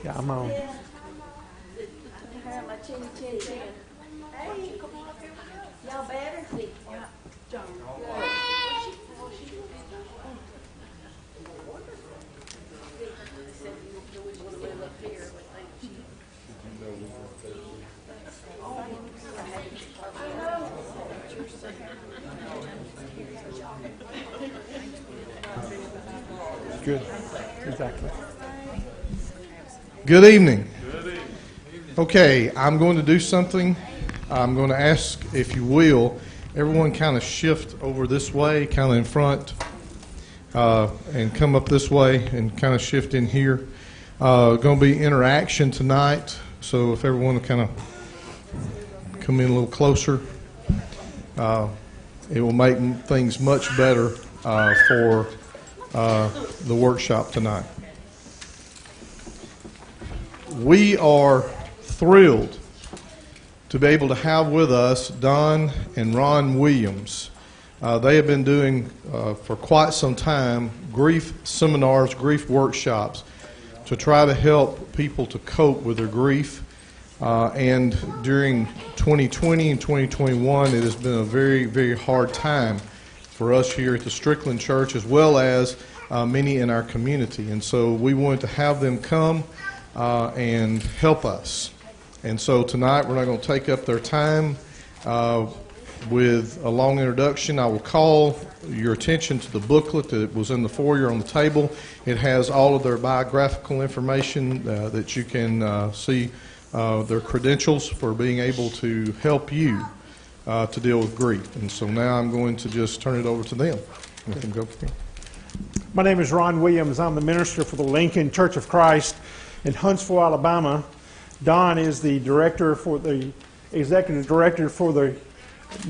Yeah, I'm on. I have my chin. Hey, y'all better? John. Good. Exactly. Good evening. Okay, I'm going to do something. I'm going to ask, if you will, everyone kind of shift over this way, kind of in front, and come up this way and kind of shift in here. Going to be interaction tonight, so if everyone will kind of come in a little closer, it will make things much better for the workshop tonight. We are thrilled to be able to have with us Don and Ron Williams. They have been doing for quite some time grief seminars, grief workshops to try to help people to cope with their grief. And during 2020 and 2021, it has been a very, very hard time for us here at the Strickland Church, as well as many in our community. And so we wanted to have them come and help us. And so tonight we're not going to take up their time with a long introduction. I will call your attention to the booklet that was in the foyer on the table. It has all of their biographical information that you can see their credentials for being able to help you to deal with grief. And so now I'm going to just turn it over to them. We can go from here. My name is Ron Williams. I'm the minister for the Lincoln Church of Christ in Huntsville, Alabama. Don is the executive director for the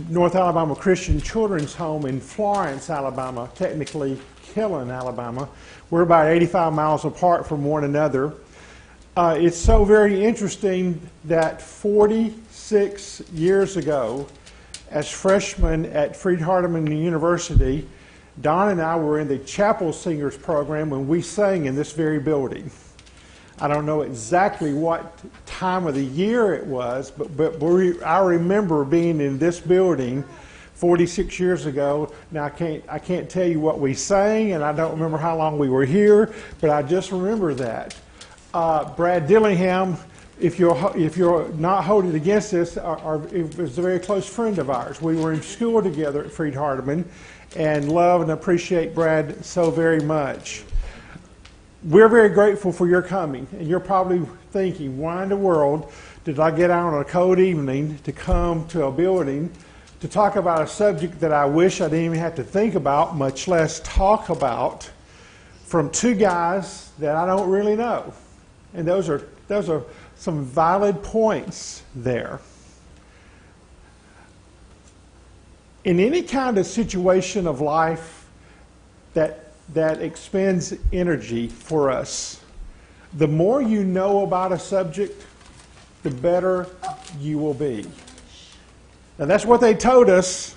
North Alabama Christian Children's Home in Florence, Alabama, technically Killen, Alabama. We're about 85 miles apart from one another. It's so very interesting that 46 years ago, as freshmen at Freed-Hardeman University, Don and I were in the chapel singers program when we sang in this very building. I don't know exactly what time of the year it was, but I remember being in this building 46 years ago. Now I can't tell you what we sang, and I don't remember how long we were here, but I just remember that. Brad Dillingham, if you're not holding against this, is a very close friend of ours. We were in school together at Freed-Hardeman, and love and appreciate Brad so very much. We're very grateful for your coming, and you're probably thinking, why in the world did I get out on a cold evening to come to a building to talk about a subject that I wish I didn't even have to think about, much less talk about, from two guys that I don't really know? And those are some valid points there. In any kind of situation of life that expends energy for us, the more you know about a subject, the better you will be. Now that's what they told us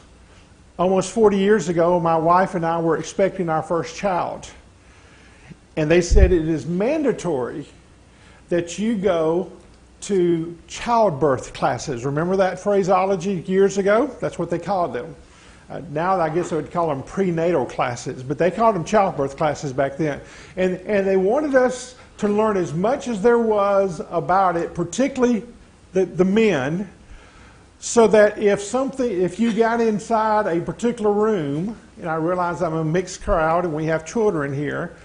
almost 40 years ago. My wife and I were expecting our first child. And they said it is mandatory that you go to childbirth classes. Remember that phraseology years ago? That's what they called them. Now I guess they would call them prenatal classes, but they called them childbirth classes back then. And they wanted us to learn as much as there was about it, particularly the men, so that if you got inside a particular room, and I realize I'm a mixed crowd and we have children here,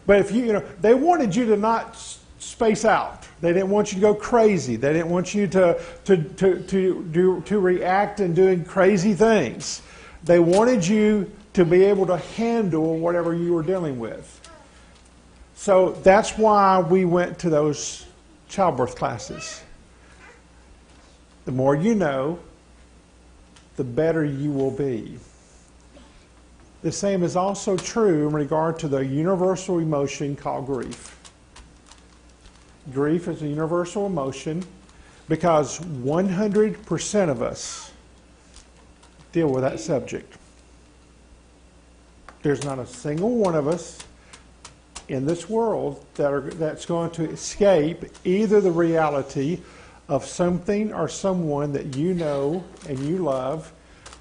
but if they wanted you to not space out. They didn't want you to go crazy. They didn't want you to react and doing crazy things. They wanted you to be able to handle whatever you were dealing with. So that's why we went to those childbirth classes. The more you know, the better you will be. The same is also true in regard to the universal emotion called grief. Grief is a universal emotion because 100% of us deal with that subject. There's not a single one of us in this world that's going to escape either the reality of something or someone that you know and you love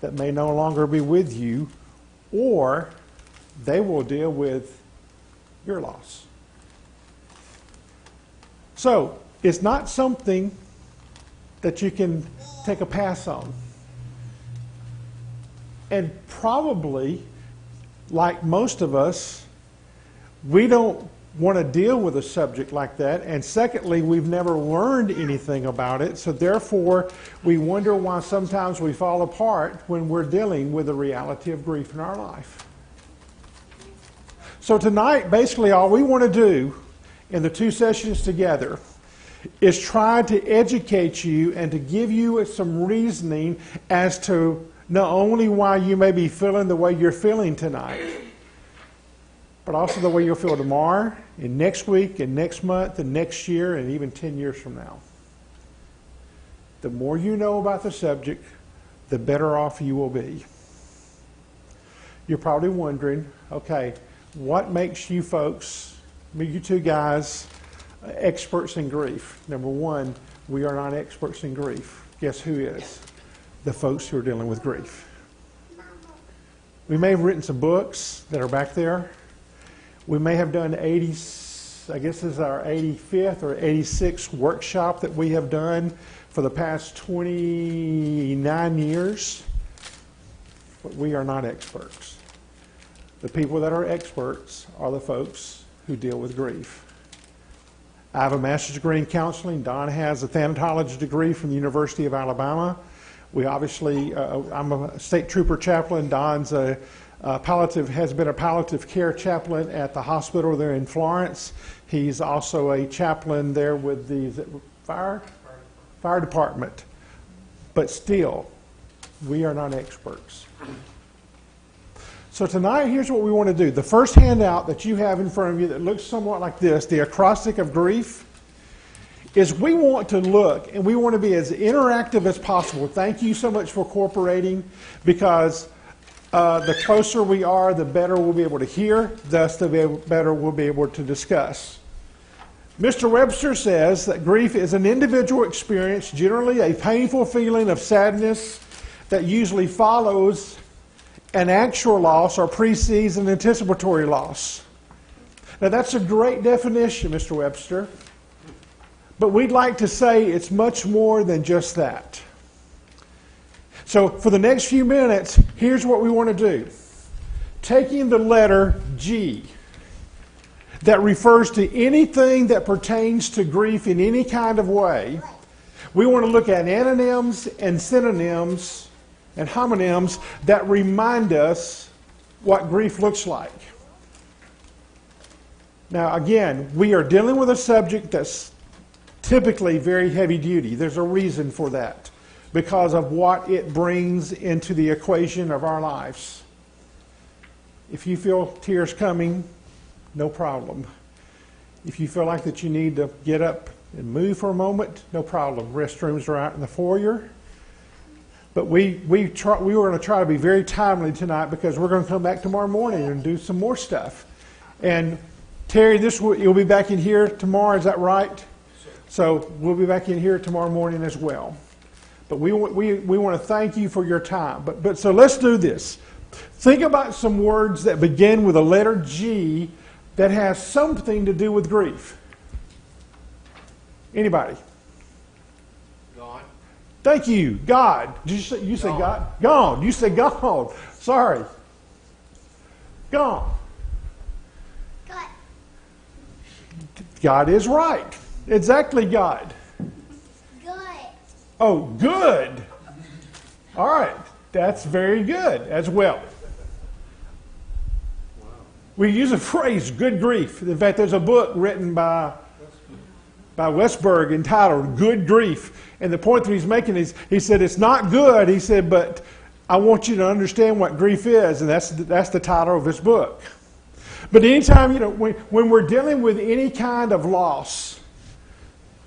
that may no longer be with you, or they will deal with your loss. So, it's not something that you can take a pass on. And probably, like most of us, we don't want to deal with a subject like that. And secondly, we've never learned anything about it. So therefore, we wonder why sometimes we fall apart when we're dealing with the reality of grief in our life. So tonight, basically, all we want to do in the 2 sessions together is try to educate you and to give you some reasoning as to not only why you may be feeling the way you're feeling tonight, but also the way you'll feel tomorrow, and next week, and next month, and next year, and even 10 years from now. The more you know about the subject, the better off you will be. You're probably wondering, okay, what makes you folks, you two guys, experts in grief? Number one, we are not experts in grief. Guess who is? The folks who are dealing with grief. We may have written some books that are back there. We may have done I guess this is our 85th or 86th workshop that we have done for the past 29 years. But we are not experts. The people that are experts are the folks who deal with grief. I have a master's degree in counseling. Don has a thanatology degree from the University of Alabama. We obviously, I'm a state trooper chaplain. Don's has been a palliative care chaplain at the hospital there in Florence. He's also a chaplain there with the fire department. But still, we are not experts. So tonight, here's what we want to do. The first handout that you have in front of you that looks somewhat like this, the Acrostic of Grief, is we want to look and we want to be as interactive as possible. Thank you so much for cooperating, because the closer we are, the better we'll be able to hear, thus the better we'll be able to discuss. Mr. Webster says that grief is an individual experience, generally a painful feeling of sadness that usually follows an actual loss or precedes an anticipatory loss. Now that's a great definition, Mr. Webster, but we'd like to say it's much more than just that. So for the next few minutes, here's what we want to do. Taking the letter G that refers to anything that pertains to grief in any kind of way, we want to look at antonyms and synonyms and homonyms that remind us what grief looks like. Now again, we are dealing with a subject that's typically very heavy duty. There's a reason for that, because of what it brings into the equation of our lives. If you feel tears coming, no problem. If you feel like that you need to get up and move for a moment, no problem. Restrooms are out in the foyer. But we were going to try to be very timely tonight, because we're going to come back tomorrow morning and do some more stuff. And Terry, you'll be back in here tomorrow, is that right? So we'll be back in here tomorrow morning as well. But we want to thank you for your time. But so let's do this. Think about some words that begin with a letter G that has something to do with grief. Anybody? God. Thank you. God. Did you say God? Gone. You said gone. Sorry. Gone. God. God is right. Exactly God. Good. Oh, good. All right. That's very good as well. We use a phrase, good grief. In fact, there's a book written by Westberg entitled Good Grief. And the point that he's making is, he said, it's not good, he said, but I want you to understand what grief is. And that's the title of his book. But anytime, when we're dealing with any kind of loss,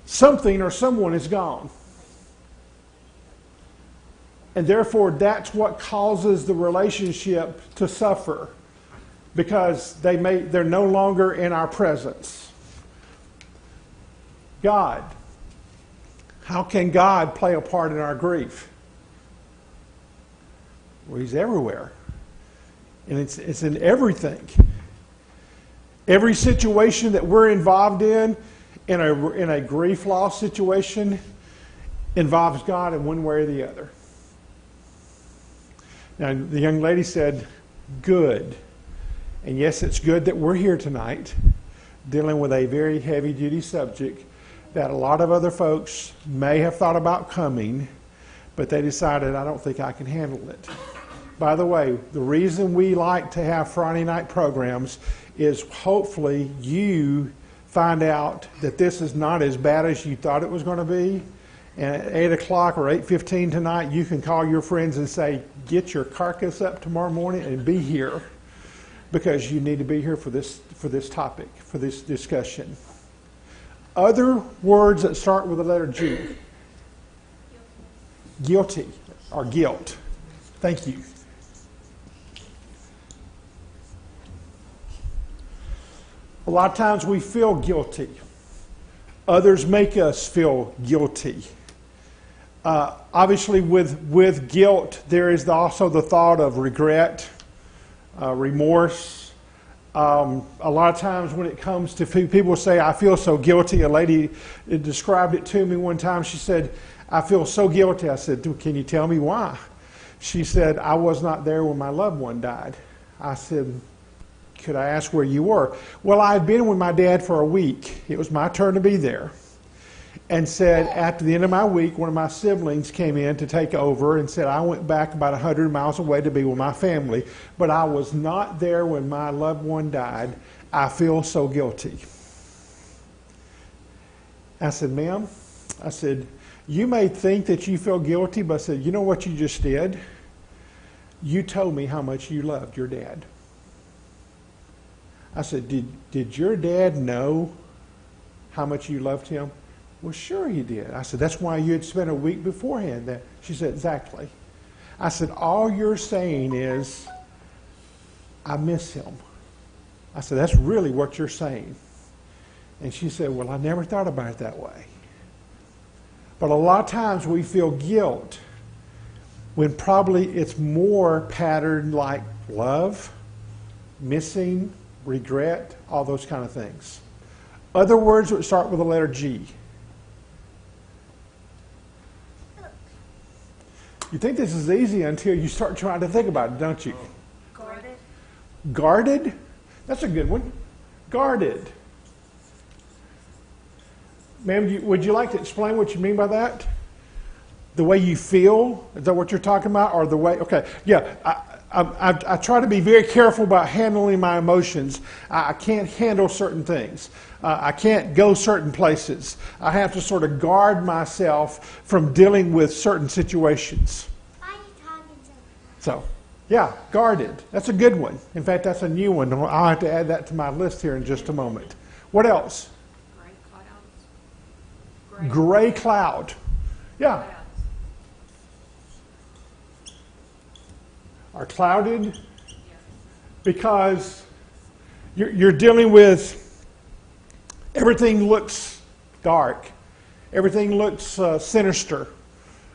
something or someone is gone. And therefore, that's what causes the relationship to suffer. because they're no longer in our presence. God. How can God play a part in our grief? Well, He's everywhere. And it's in everything. Every situation that we're involved in a grief loss situation, involves God in one way or the other. Now, the young lady said, good. And yes, it's good that we're here tonight dealing with a very heavy-duty subject that a lot of other folks may have thought about coming, but they decided, I don't think I can handle it. By the way, the reason we like to have Friday night programs is hopefully you find out that this is not as bad as you thought it was going to be. And at 8 o'clock or 8:15 tonight, you can call your friends and say, get your carcass up tomorrow morning and be here, because you need to be here for this topic, for this discussion. Other words that start with the letter G. Guilty or guilt. Thank you. A lot of times we feel guilty. Others make us feel guilty. Obviously, with guilt, there is also the thought of regret, remorse. A lot of times when it comes to people say, I feel so guilty. A lady described it to me one time. She said, I feel so guilty. I said, can you tell me why? She said, I was not there when my loved one died. I said, could I ask where you were? Well, I had been with my dad for a week. It was my turn to be there. And said, after the end of my week, one of my siblings came in to take over and said, I went back about 100 miles away to be with my family, but I was not there when my loved one died. I feel so guilty. I said, ma'am, I said, you may think that you feel guilty, but I said, you know what you just did? You told me how much you loved your dad. I said, did your dad know how much you loved him? Well, sure he did. I said, that's why you had spent a week beforehand there. She said, exactly. I said, all you're saying is, I miss him. I said, that's really what you're saying. And she said, well, I never thought about it that way. But a lot of times we feel guilt when probably it's more patterned like love, missing, regret, all those kind of things. Other words would start with the letter G. You think this is easy until you start trying to think about it, don't you? Guarded. Guarded? That's a good one. Guarded. Ma'am, would you like to explain what you mean by that? The way you feel? Is that what you're talking about? Or the way, okay, yeah. I try to be very careful about handling my emotions. I can't handle certain things. I can't go certain places. I have to sort of guard myself from dealing with certain situations. Why are you talking so? So, yeah, guarded. That's a good one. In fact, that's a new one. I'll have to add that to my list here in just a moment. What else? Gray clouds. Gray cloud. Yeah. Are clouded because you're dealing with everything looks dark, everything looks sinister.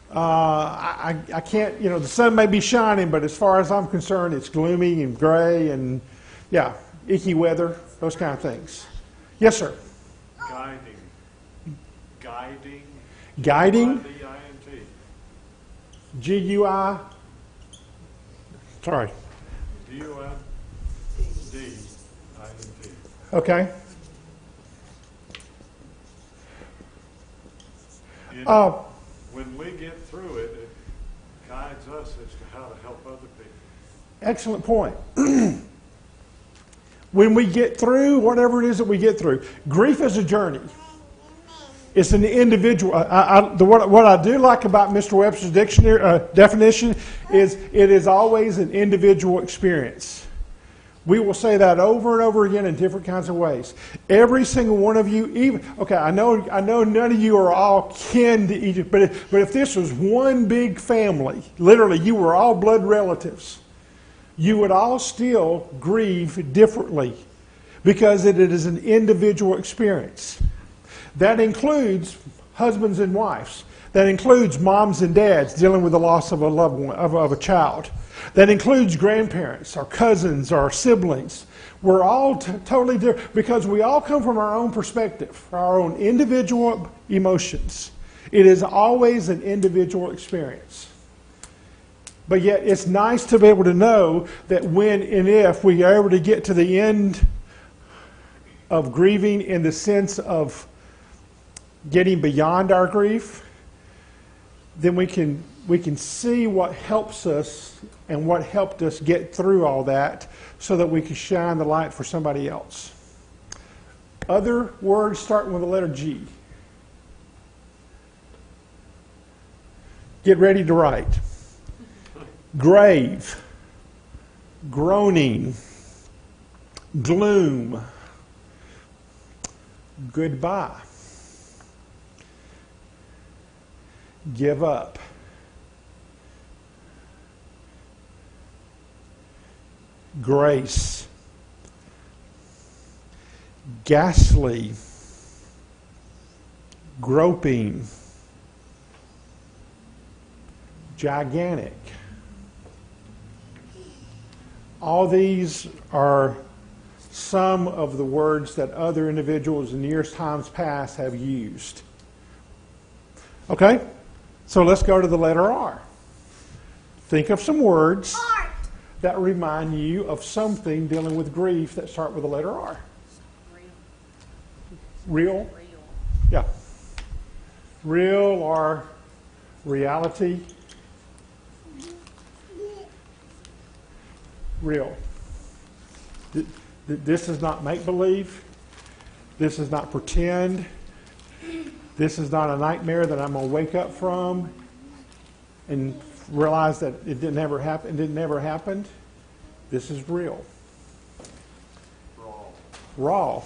I can't, the sun may be shining, but as far as I'm concerned, it's gloomy and gray and icky weather, those kind of things. Yes, sir. Guiding. Guiding. G-I-D-I-N-T. G-U-I. Sorry. D-U-M-D-I-N-T. Okay. When we get through it, it guides us as to how to help other people. Excellent point. When we get through whatever it is that we get through, grief is a journey. It's an individual. What I do like about Mr. Webster's dictionary definition is it is always an individual experience. We will say that over and over again in different kinds of ways. Every single one of you, I know none of you are all kin to each, but if this was one big family, literally you were all blood relatives, you would all still grieve differently because it is an individual experience. That includes husbands and wives. That includes moms and dads dealing with the loss of a loved one, of a child. That includes grandparents, our cousins, our siblings. We're all totally different because we all come from our own perspective, our own individual emotions. It is always an individual experience. But yet it's nice to be able to know that when and if we are able to get to the end of grieving in the sense of getting beyond our grief, then we can see what helps us and what helped us get through all that so that we can shine the light for somebody else. Other words starting with the letter G. Get ready to write. Grave, groaning, gloom, goodbye, give up, grace, ghastly, groping, gigantic. All these are some of the words that other individuals in years times past have used. Okay? So let's go to the letter R. Think of some words that remind you of something dealing with grief that start with the letter R. Real? Yeah. Real or reality? Real. This is not make-believe. This is not pretend. This is not a nightmare that I'm going to wake up from and realize that it didn't ever happen. It didn't ever happen. This is real. Raw.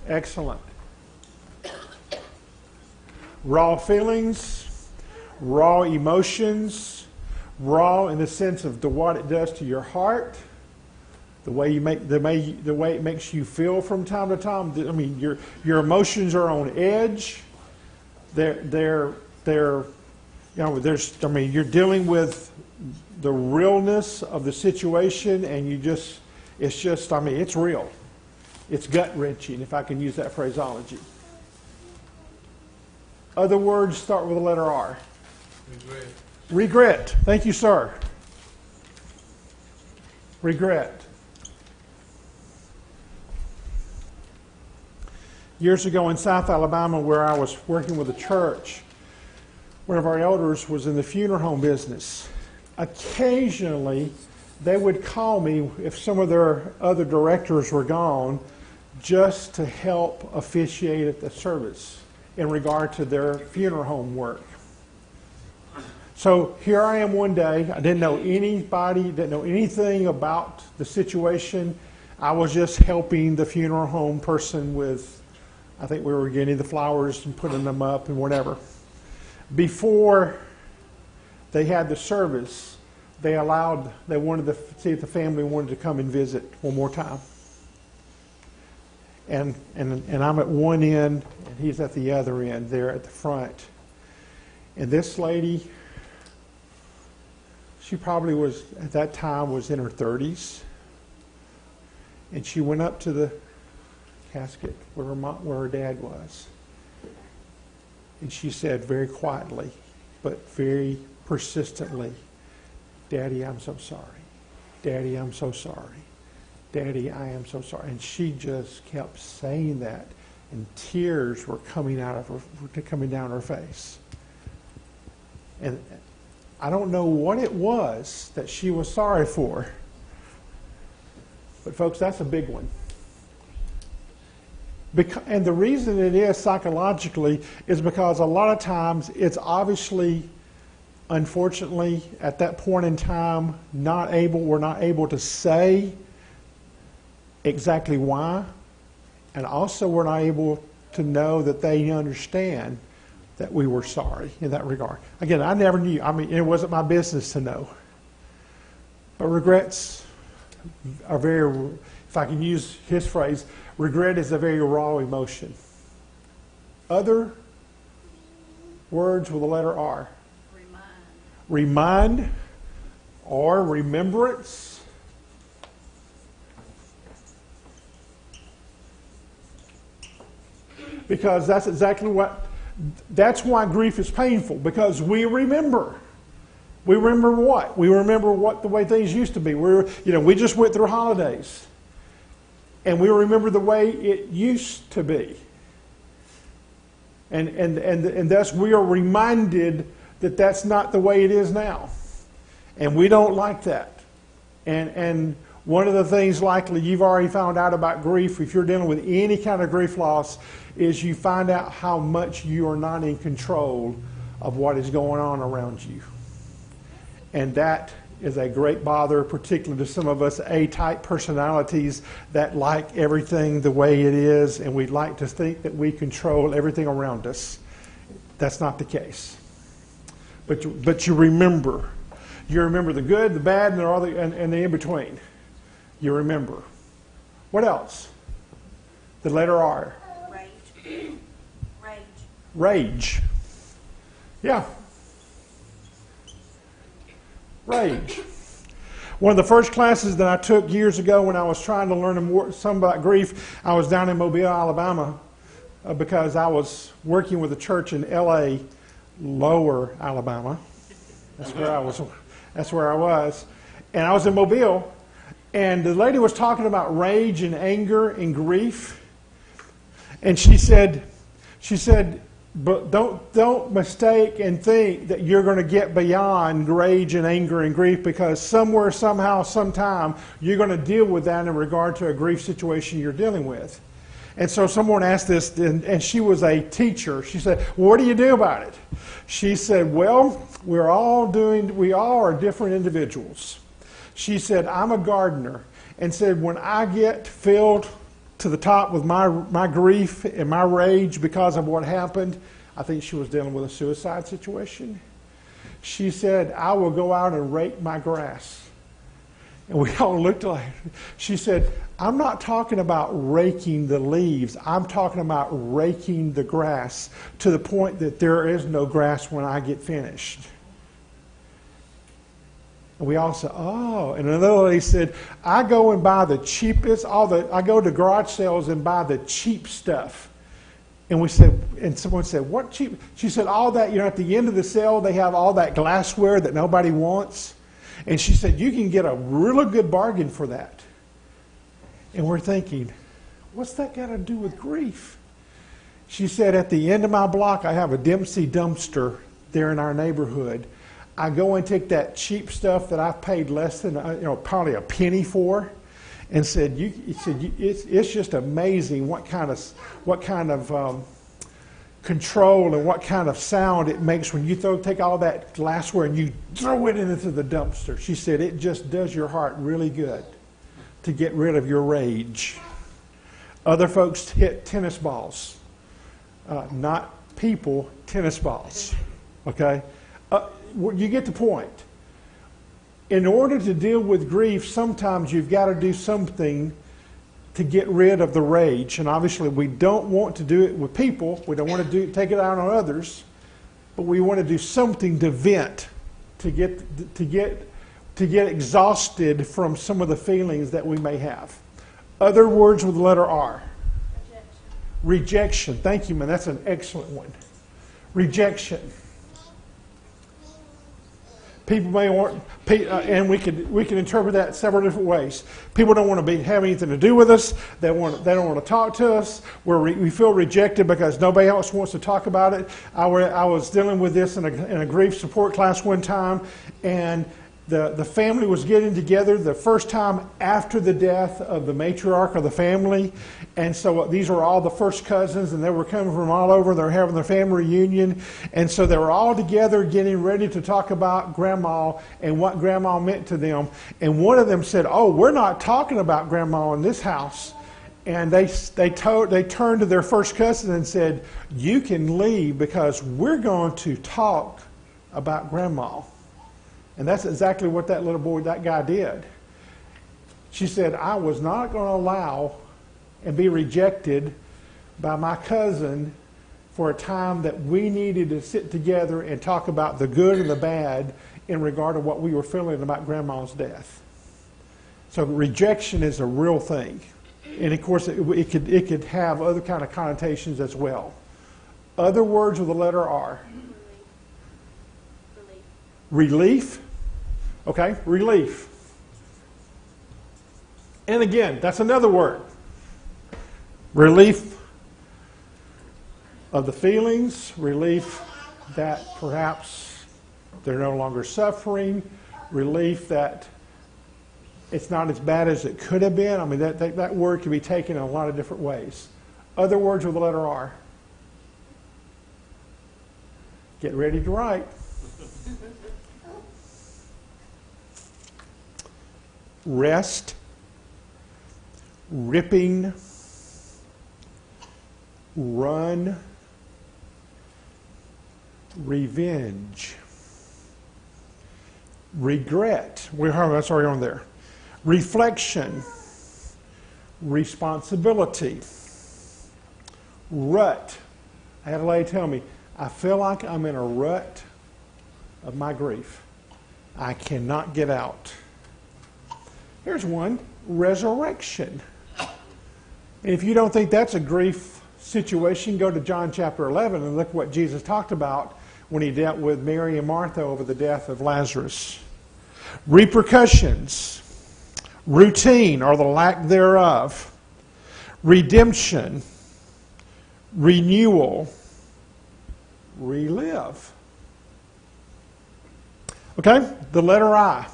Excellent. Raw feelings, raw emotions, raw in the sense of what it does to your heart, the way it makes you feel from time to time. I mean, your emotions are on edge. You're dealing with the realness of the situation, and it's real. It's gut-wrenching, if I can use that phraseology. Other words start with the letter R. Regret. Thank you, sir. Regret. Years ago in South Alabama, where I was working with a church, one of our elders was in the funeral home business. Occasionally, they would call me if some of their other directors were gone just to help officiate at the service in regard to their funeral home work. So here I am one day. I didn't know anybody, didn't know anything about the situation. I was just helping the funeral home person with, I think we were getting the flowers and putting them up and whatever. Before they had the service, they wanted to see if the family wanted to come and visit one more time. And I'm at one end, and he's at the other end, there at the front. And this lady, she probably was, at that time, was in her 30s. And she went up to the casket where her dad was. And she said very quietly, but very persistently, "Daddy, I'm so sorry. Daddy, I'm so sorry. Daddy, I am so sorry." And she just kept saying that, and tears were coming down her face. And I don't know what it was that she was sorry for, but folks, that's a big one. And the reason it is psychologically is because a lot of times it's obviously, unfortunately, at that point in time, we're not able to say exactly why, and also we're not able to know that they understand that we were sorry in that regard. Again, I never knew. I mean, it wasn't my business to know. But regrets are very, if I can use his phrase, regret is a very raw emotion. Other words with the letter R. Remind or remembrance. Because that's exactly that's why grief is painful, because we remember. We remember what? We remember what the way things used to be. We just went through holidays. And we remember the way it used to be. And thus we are reminded that that's not the way it is now. And we don't like that. And one of the things likely you've already found out about grief, if you're dealing with any kind of grief loss, is you find out how much you are not in control of what is going on around you. And that is a great bother, particularly to some of us A-type personalities that like everything the way it is, and we'd like to think that we control everything around us. That's not the case. But you remember. You remember the good, the bad, and the in-between. You remember. What else? The letter R. Rage. Yeah. Rage. One of the first classes that I took years ago when I was trying to learn some about grief, I was down in Mobile, Alabama, because I was working with a church in L.A., Lower Alabama. That's where I was. And I was in Mobile, and the lady was talking about rage and anger and grief. And she said, but don't mistake and think that you're going to get beyond rage and anger and grief, because somewhere, somehow, sometime, you're going to deal with that in regard to a grief situation you're dealing with. And so someone asked this, and she was a teacher. She said, well, what do you do about it? She said, well, we all are different individuals. She said, I'm a gardener, and said, when I get filled to the top with my grief and my rage because of what happened, I think she was dealing with a suicide situation. She said, I will go out and rake my grass. And we all looked like her. She said, I'm not talking about raking the leaves. I'm talking about raking the grass to the point that there is no grass when I get finished. And we all said, oh. And another lady said, I go and buy the cheapest, I go to garage sales and buy the cheap stuff. And we said, and someone said, what cheap? She said, all that, at the end of the sale, they have all that glassware that nobody wants. And she said, you can get a really good bargain for that. And we're thinking, what's that got to do with grief? She said, at the end of my block, I have a Dempsey dumpster there in our neighborhood. I go and take that cheap stuff that I've paid less than, probably a penny for, and said, it's just amazing what kind of control and what kind of sound it makes when you take all that glassware and you throw it into the dumpster. She said, it just does your heart really good to get rid of your rage. Other folks hit tennis balls, not people, tennis balls. Okay? You get the point. In order to deal with grief, sometimes you've got to do something to get rid of the rage. And obviously we don't want to do it with people. We don't want to take it out on others. But we want to do something to vent, to get exhausted from some of the feelings that we may have. Other words with the letter R. Rejection. Thank you, man. That's an excellent one. Rejection. People may want, and we can interpret that several different ways. People don't want to have anything to do with us. They don't want to talk to us. We feel rejected because nobody else wants to talk about it. I was dealing with this in a grief support class one time, and the family was getting together the first time after the death of the matriarch of the family. And so these were all the first cousins, and they were coming from all over. They were having their family reunion. And so they were all together getting ready to talk about Grandma and what Grandma meant to them. And one of them said, oh, we're not talking about Grandma in this house. And they turned to their first cousin and said, you can leave because we're going to talk about Grandma. And that's exactly what that guy did. She said, I was not going to allow and be rejected by my cousin for a time that we needed to sit together and talk about the good and the bad in regard to what we were feeling about Grandma's death. So rejection is a real thing. And of course, it could have other kind of connotations as well. Other words with the letter R. Relief. Okay, relief. And again, that's another word. Relief of the feelings, relief that perhaps they're no longer suffering, relief that it's not as bad as it could have been. I mean, that word can be taken in a lot of different ways. Other words with the letter R. Get ready to write. Rest, ripping, run, revenge, regret. That's already on there. Reflection, responsibility, rut. I had a lady tell me, I feel like I'm in a rut of my grief. I cannot get out. Here's one, resurrection. And if you don't think that's a grief situation, go to John chapter 11 and look what Jesus talked about when he dealt with Mary and Martha over the death of Lazarus. Repercussions, routine or the lack thereof, redemption, renewal, relive. Okay, the letter I.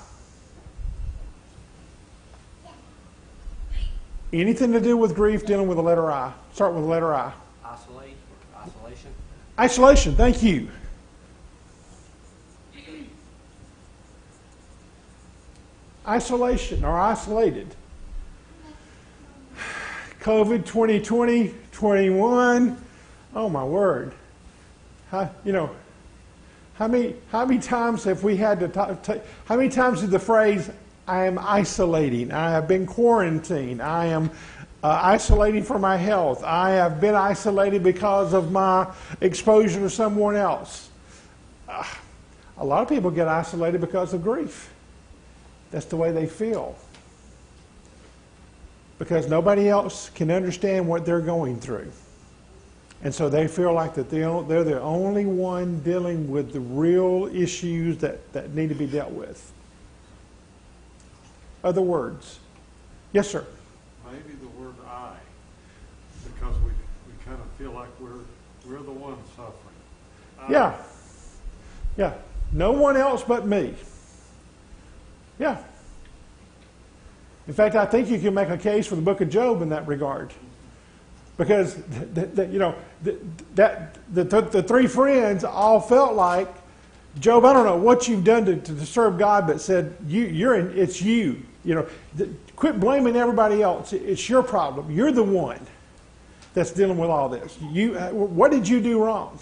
Anything to do with grief dealing with the letter I. Start with the letter I. Isolation. Isolation, thank you. Isolation or isolated. COVID 2020, 21. Oh my word. How many times have we had to how many times did the phrase I am isolating, I have been quarantined, I am isolating for my health, I have been isolated because of my exposure to someone else. A lot of people get isolated because of grief. That's the way they feel. Because nobody else can understand what they're going through. And so they feel like that they're the only one dealing with the real issues that need to be dealt with. Other words. Yes, sir. Maybe the word I, because we kind of feel like we're the ones suffering. Yeah. No one else but me. Yeah. In fact, I think you can make a case for the book of Job in that regard. Because the three friends all felt like, Job, I don't know what you've done to disturb God, but said, it's you. Quit blaming everybody else. It's your problem. You're the one that's dealing with all this. What did you do wrong?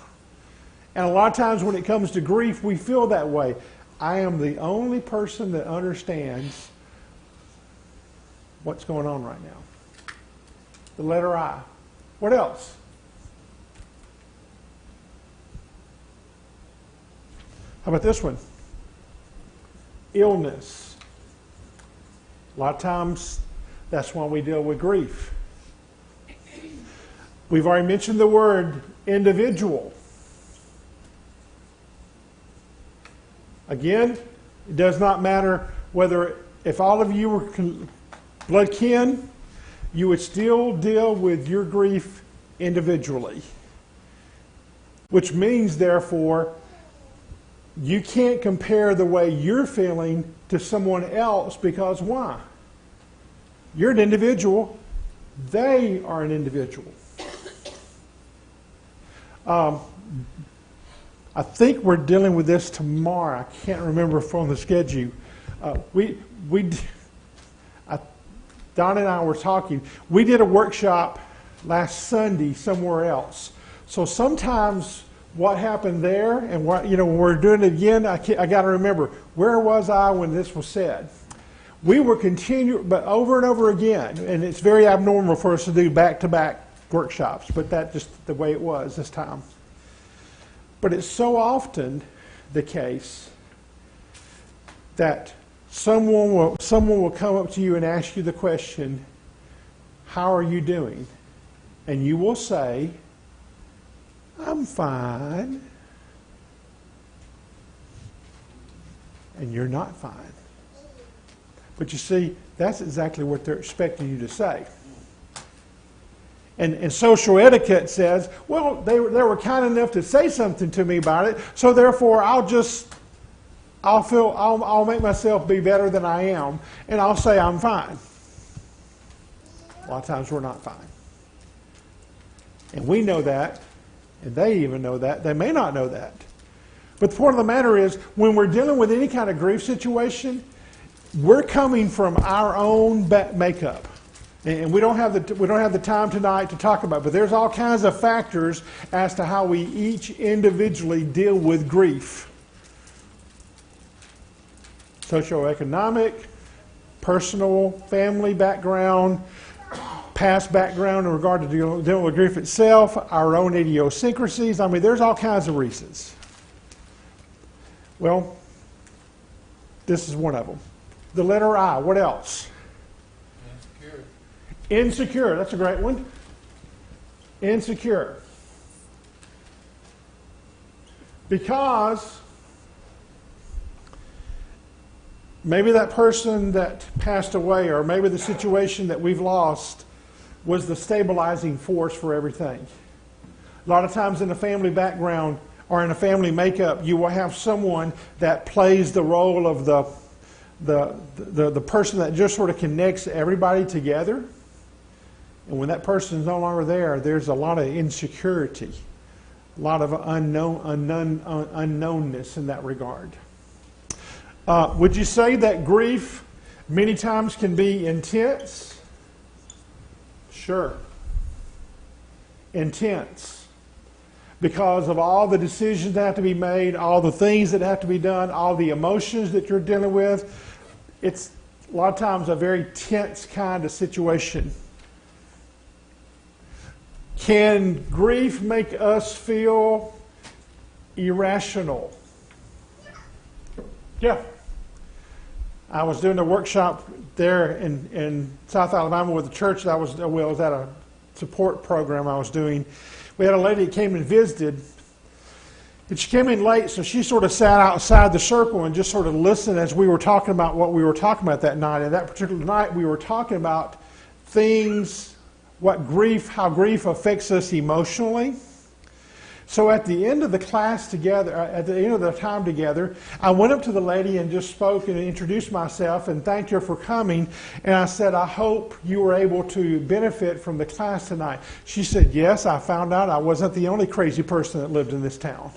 And a lot of times when it comes to grief, we feel that way. I am the only person that understands what's going on right now. The letter I. What else? How about this one? Illness. A lot of times, that's when we deal with grief. We've already mentioned the word individual. Again, it does not matter whether, if all of you were blood kin, you would still deal with your grief individually. Which means, therefore, you can't compare the way you're feeling to someone else, because why? You're an individual. They are an individual. I think we're dealing with this tomorrow. I can't remember from the schedule. Don and I were talking. We did a workshop last Sunday somewhere else. So sometimes what happened there and when we're doing it again, I got to remember, where was I when this was said? We were continuing, but over and over again, and it's very abnormal for us to do back-to-back workshops, but that's just the way it was this time. But it's so often the case that someone will come up to you and ask you the question, how are you doing? And you will say, I'm fine. And you're not fine. But you see, that's exactly what they're expecting you to say. And social etiquette says, well, they were kind enough to say something to me about it, so therefore I'll make myself be better than I am, and I'll say I'm fine. A lot of times we're not fine. And we know that, and they even know that. They may not know that. But the point of the matter is, when we're dealing with any kind of grief situation, we're coming from our own makeup. And we don't have the time tonight to talk about it, but there's all kinds of factors as to how we each individually deal with grief. Socioeconomic, personal, family background, past background in regard to dealing with grief itself, our own idiosyncrasies. I mean, there's all kinds of reasons. Well, this is one of them. The letter I. What else? Insecure. That's a great one. Insecure. Because maybe that person that passed away, or maybe the situation that we've lost, was the stabilizing force for everything. A lot of times in a family background or in a family makeup, you will have someone that plays the role of the person that just sort of connects everybody together. And when that person is no longer there, there's a lot of insecurity, a lot of unknownness in that regard. Would you say that grief many times can be intense? Sure. Intense. Because of all the decisions that have to be made, all the things that have to be done, all the emotions that you're dealing with, it's a lot of times a very tense kind of situation. Can grief make us feel irrational? Yeah. I was doing a workshop there in South Alabama with the church that I was at a support program I was doing. We had a lady that came and visited, and she came in late, so she sort of sat outside the circle and just sort of listened as we were talking about what we were talking about that night. And that particular night, we were talking about things, how grief affects us emotionally. So at the end of the class together, at the end of the time together, I went up to the lady and just spoke and introduced myself and thanked her for coming. And I said, I hope you were able to benefit from the class tonight. She said, yes, I found out I wasn't the only crazy person that lived in this town.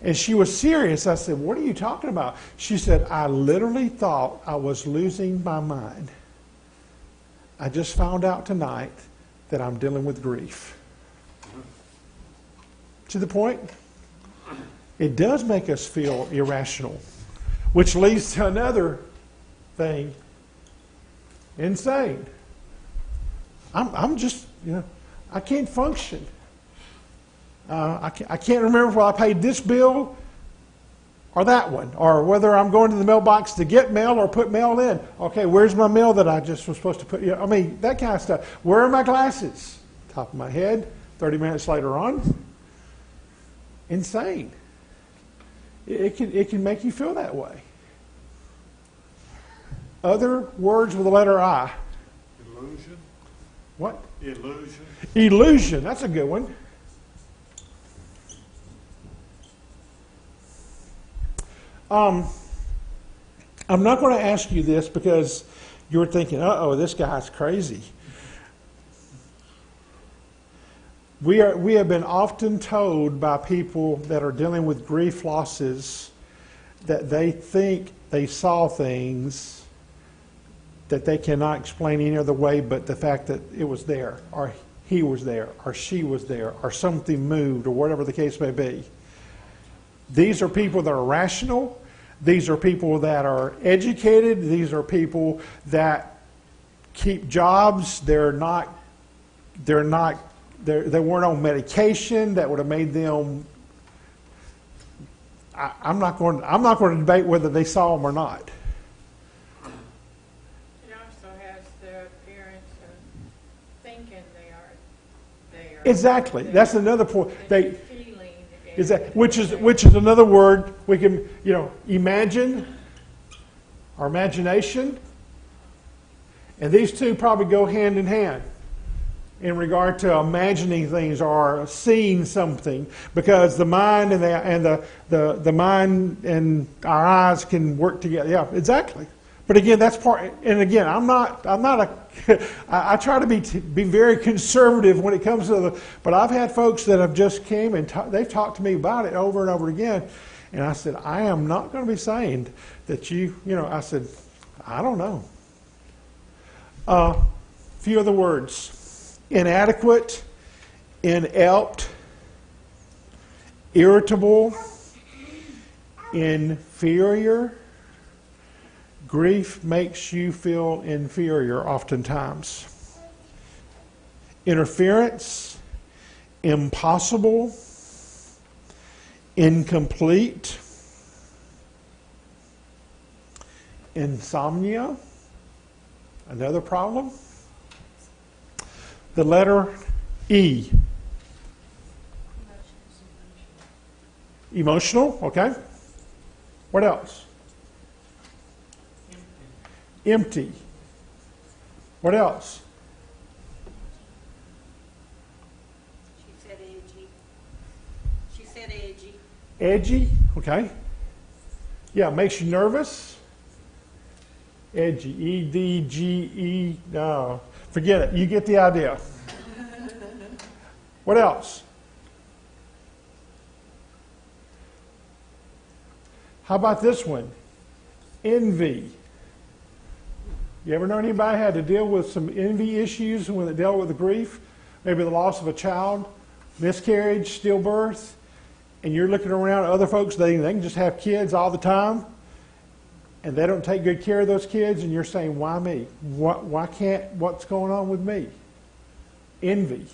And she was serious. I said, what are you talking about? She said, I literally thought I was losing my mind. I just found out tonight that I'm dealing with grief. To the point? It does make us feel irrational, which leads to another thing. Insane. I'm just, I can't function. I can't remember whether I paid this bill or that one, or whether I'm going to the mailbox to get mail or put mail in. Okay, where's my mail that I just was supposed to put? I mean, that kind of stuff. Where are my glasses? Top of my head. 30 minutes later on. Insane. It can make you feel that way. Other words with the letter I. Illusion. What? Illusion. Illusion. That's a good one. I'm not going to ask you this because you're thinking, uh-oh, this guy's crazy. We have been often told by people that are dealing with grief losses that they think they saw things that they cannot explain any other way but the fact that it was there, or he was there, or she was there, or something moved, or whatever the case may be. These are people that are rational. These are people that are educated. These are people that keep jobs. They weren't on medication that would have made them. I'm not going to debate whether they saw them or not. It also has the appearance of thinking they are. Exactly. That's another point. Feeling Which is another word we can, imagine, our imagination. And these two probably go hand in hand in regard to imagining things or seeing something, because the mind and the mind and our eyes can work together. Yeah, exactly. But again, that's part. And again, I'm not I try to be very conservative when it comes to But I've had folks that have just came and they've talked to me about it over and over again, and I said, I am not going to be saying that I said, I don't know. Few other words: inadequate, inept, irritable, inferior. Grief makes you feel inferior oftentimes. Interference, impossible, incomplete, insomnia, another problem. The letter E. Emotional, okay. What else? Empty. What else? She said edgy. She said edgy. Edgy, okay. Yeah, makes you nervous. Edgy, E-D-G-E, no. Forget it, you get the idea. What else? How about this one? Envy. You ever know anybody had to deal with some envy issues when they dealt with the grief? Maybe the loss of a child, miscarriage, stillbirth, and you're looking around at other folks, they can just have kids all the time, and they don't take good care of those kids, and you're saying, why me? Why can't, what's going on with me? Envy.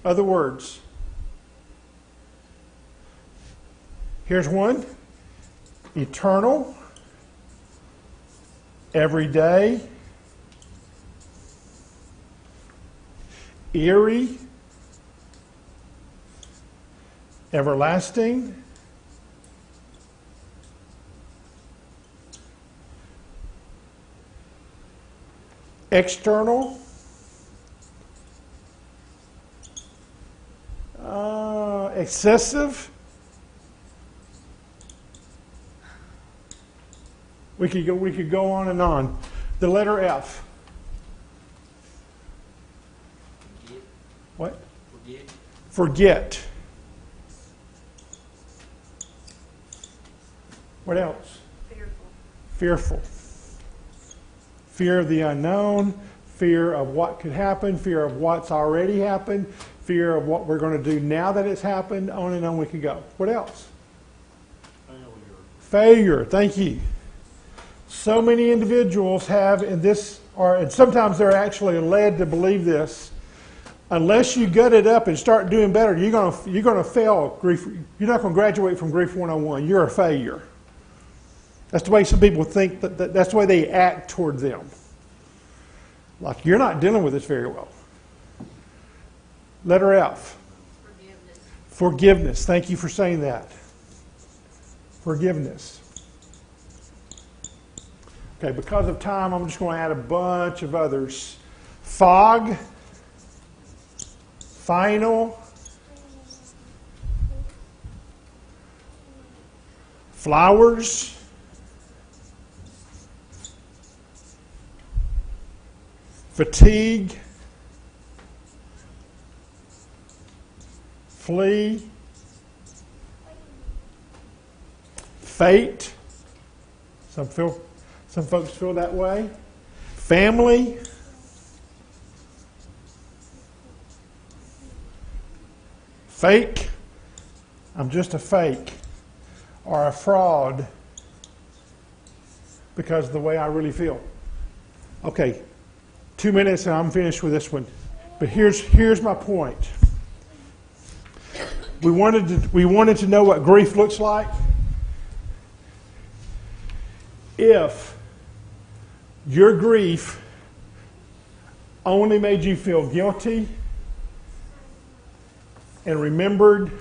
Other words. Here's one. Eternal. Every day. Eerie. Everlasting. External. Excessive. We could go on and on. The letter F. Forget. What? Forget. Forget. What else? Fearful. Fear of the unknown, fear of what could happen, fear of what's already happened, fear of what we're going to do now that it's happened, on and on we could go. What else? Failure. Thank you. So many individuals have in this, and sometimes they're actually led to believe this. Unless you gut it up and start doing better, you're going to fail grief. You're not going to graduate from Grief 101. You're a failure. That's the way some people think. That's the way they act toward them. Like, you're not dealing with this very well. Letter F. Forgiveness. Thank you for saying that. Forgiveness. Okay, because of time, I'm just going to add a bunch of others. Fog. Final. Flowers. Fatigue. Flee. Fate. Some folks feel that way. Family. Fake. I'm just a fake. are a fraud because of the way I really feel. Okay, 2 minutes and I'm finished with this one. But here's my point. We wanted to know what grief looks like. If your grief only made you feel guilty and remembered,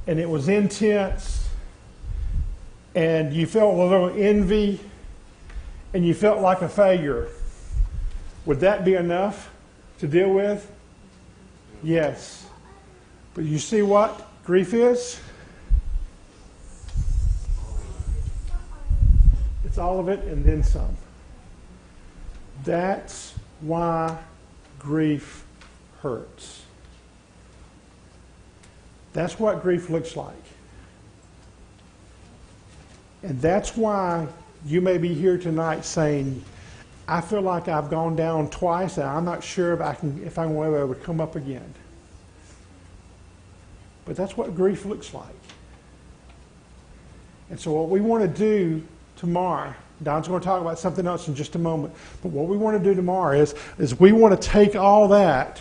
and it was intense, and you felt a little envy, and you felt like a failure, would that be enough to deal with? Yes. But you see what grief is? It's all of it and then some. That's why grief hurts. That's what grief looks like. And that's why you may be here tonight saying, I feel like I've gone down twice and I'm not sure if I'm going to be able to come up again. But that's what grief looks like. And so what we want to do tomorrow, Don's going to talk about something else in just a moment, but what we want to do tomorrow is we want to take all that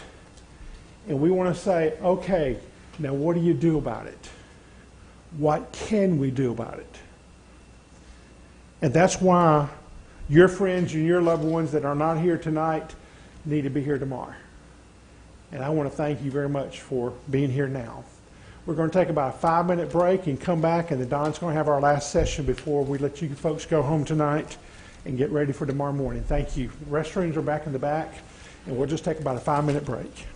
and we want to say, okay, now what do you do about it? What can we do about it? And that's why your friends and your loved ones that are not here tonight need to be here tomorrow. And I want to thank you very much for being here now. We're going to take about a 5-minute break and come back, and then Don's going to have our last session before we let you folks go home tonight and get ready for tomorrow morning. Thank you. The restrooms are back in the back, and we'll just take about a 5-minute break.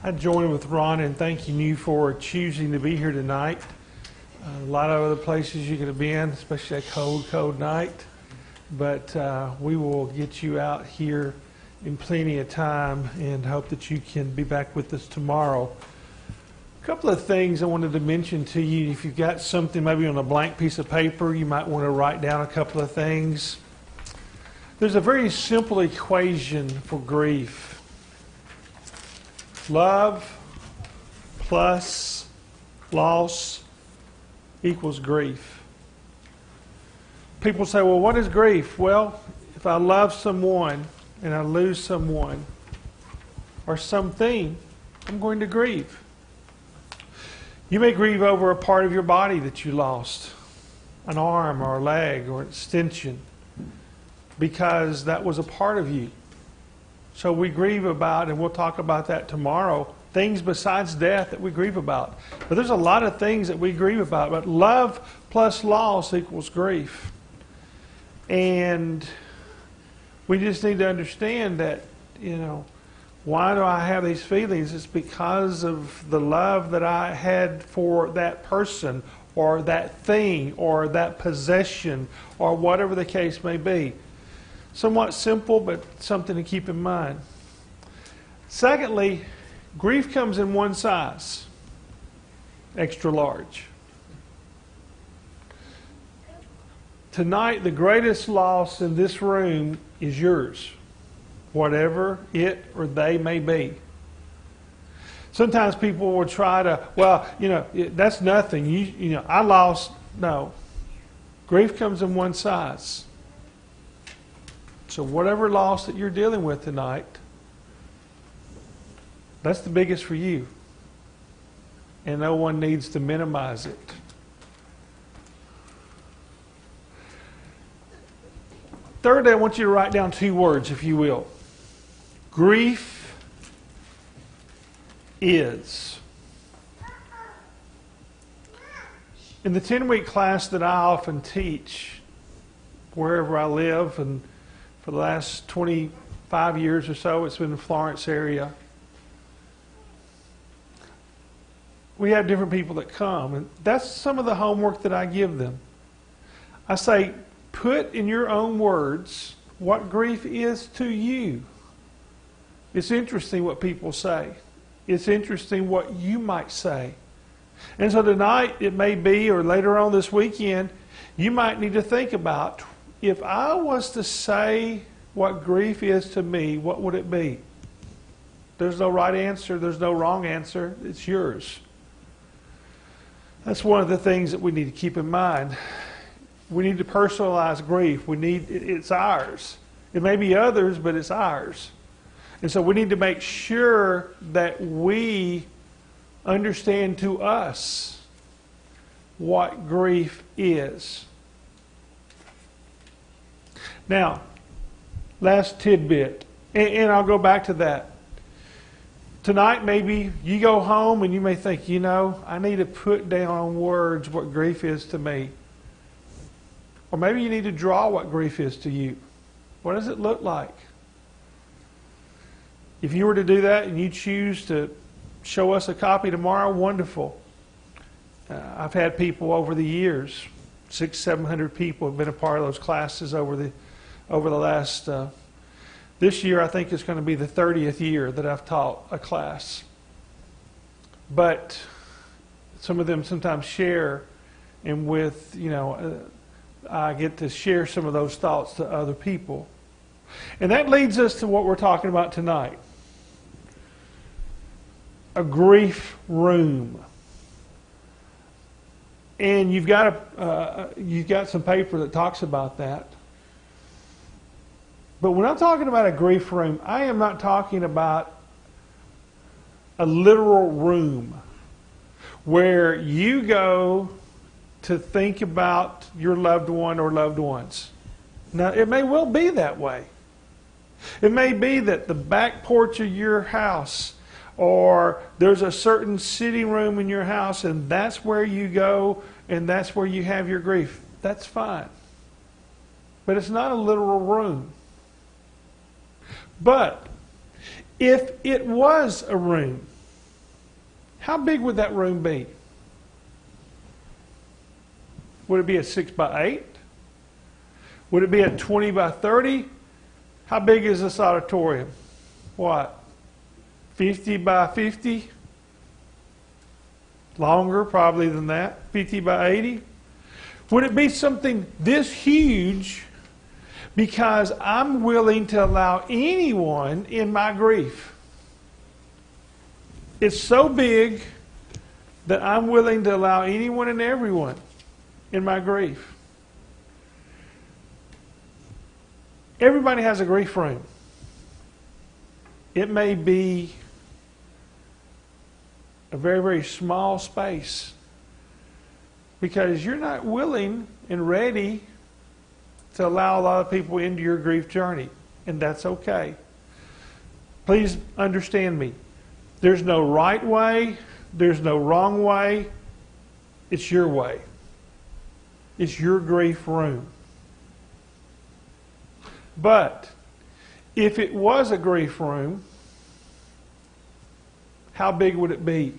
I join with Ron in thanking you for choosing to be here tonight. A lot of other places you could have been, especially a cold, cold night. But we will get you out here in plenty of time and hope that you can be back with us tomorrow. A couple of things I wanted to mention to you. If you've got something maybe on a blank piece of paper, you might want to write down a couple of things. There's a very simple equation for grief. Love plus loss equals grief. People say, well, what is grief? Well, if I love someone and I lose someone or something, I'm going to grieve. You may grieve over a part of your body that you lost, an arm or a leg or an extension, because that was a part of you. So we grieve about, and we'll talk about that tomorrow, things besides death that we grieve about. But there's a lot of things that we grieve about. But love plus loss equals grief. And we just need to understand that, why do I have these feelings? It's because of the love that I had for that person or that thing or that possession or whatever the case may be. Somewhat simple, but something to keep in mind. Secondly, grief comes in one size, extra large. Tonight, the greatest loss in this room is yours, whatever it or they may be. Sometimes people will try to, that's nothing. I lost. No. Grief comes in one size. So whatever loss that you're dealing with tonight, that's the biggest for you. And no one needs to minimize it. Thirdly, I want you to write down 2 words, if you will. Grief is. In the 10-week class that I often teach, wherever I live, and for the last 25 years or so, it's been in the Florence area. We have different people that come, and that's some of the homework that I give them. I say, put in your own words what grief is to you. It's interesting what people say. It's interesting what you might say. And so tonight, it may be, or later on this weekend, you might need to think about, if I was to say what grief is to me, what would it be? There's no right answer. There's no wrong answer. It's yours. That's one of the things that we need to keep in mind. We need to personalize grief. It's ours. It may be others, but it's ours. And so we need to make sure that we understand to us what grief is. Now, last tidbit, and I'll go back to that. Tonight, maybe you go home and you may think, I need to put down in words what grief is to me. Or maybe you need to draw what grief is to you. What does it look like? If you were to do that and you choose to show us a copy tomorrow, wonderful. I've had people over the years, 600-700 people have been a part of those classes over the last. This year, I think it's going to be the 30th year that I've taught a class. But some of them sometimes share, and I get to share some of those thoughts to other people. And that leads us to what we're talking about tonight. A grief room. And you've got some paper that talks about that. But when I'm talking about a grief room, I am not talking about a literal room where you go to think about your loved one or loved ones. Now, it may well be that way. It may be that the back porch of your house, or there's a certain sitting room in your house, and that's where you go, and that's where you have your grief. That's fine. But it's not a literal room. But if it was a room, how big would that room be? Would it be a 6 by 8? Would it be a 20 by 30? How big is this auditorium? What? 50 by 50? Longer probably than that. 50 by 80? Would it be something this huge because I'm willing to allow anyone in my grief? It's so big that I'm willing to allow anyone and everyone in my grief. Everybody has a grief room. It may be a very, very small space because you're not willing and ready to allow a lot of people into your grief journey, and that's okay. Please understand me. There's no right way. There's no wrong way. It's your way. It's your grief room. But if it was a grief room, how big would it be?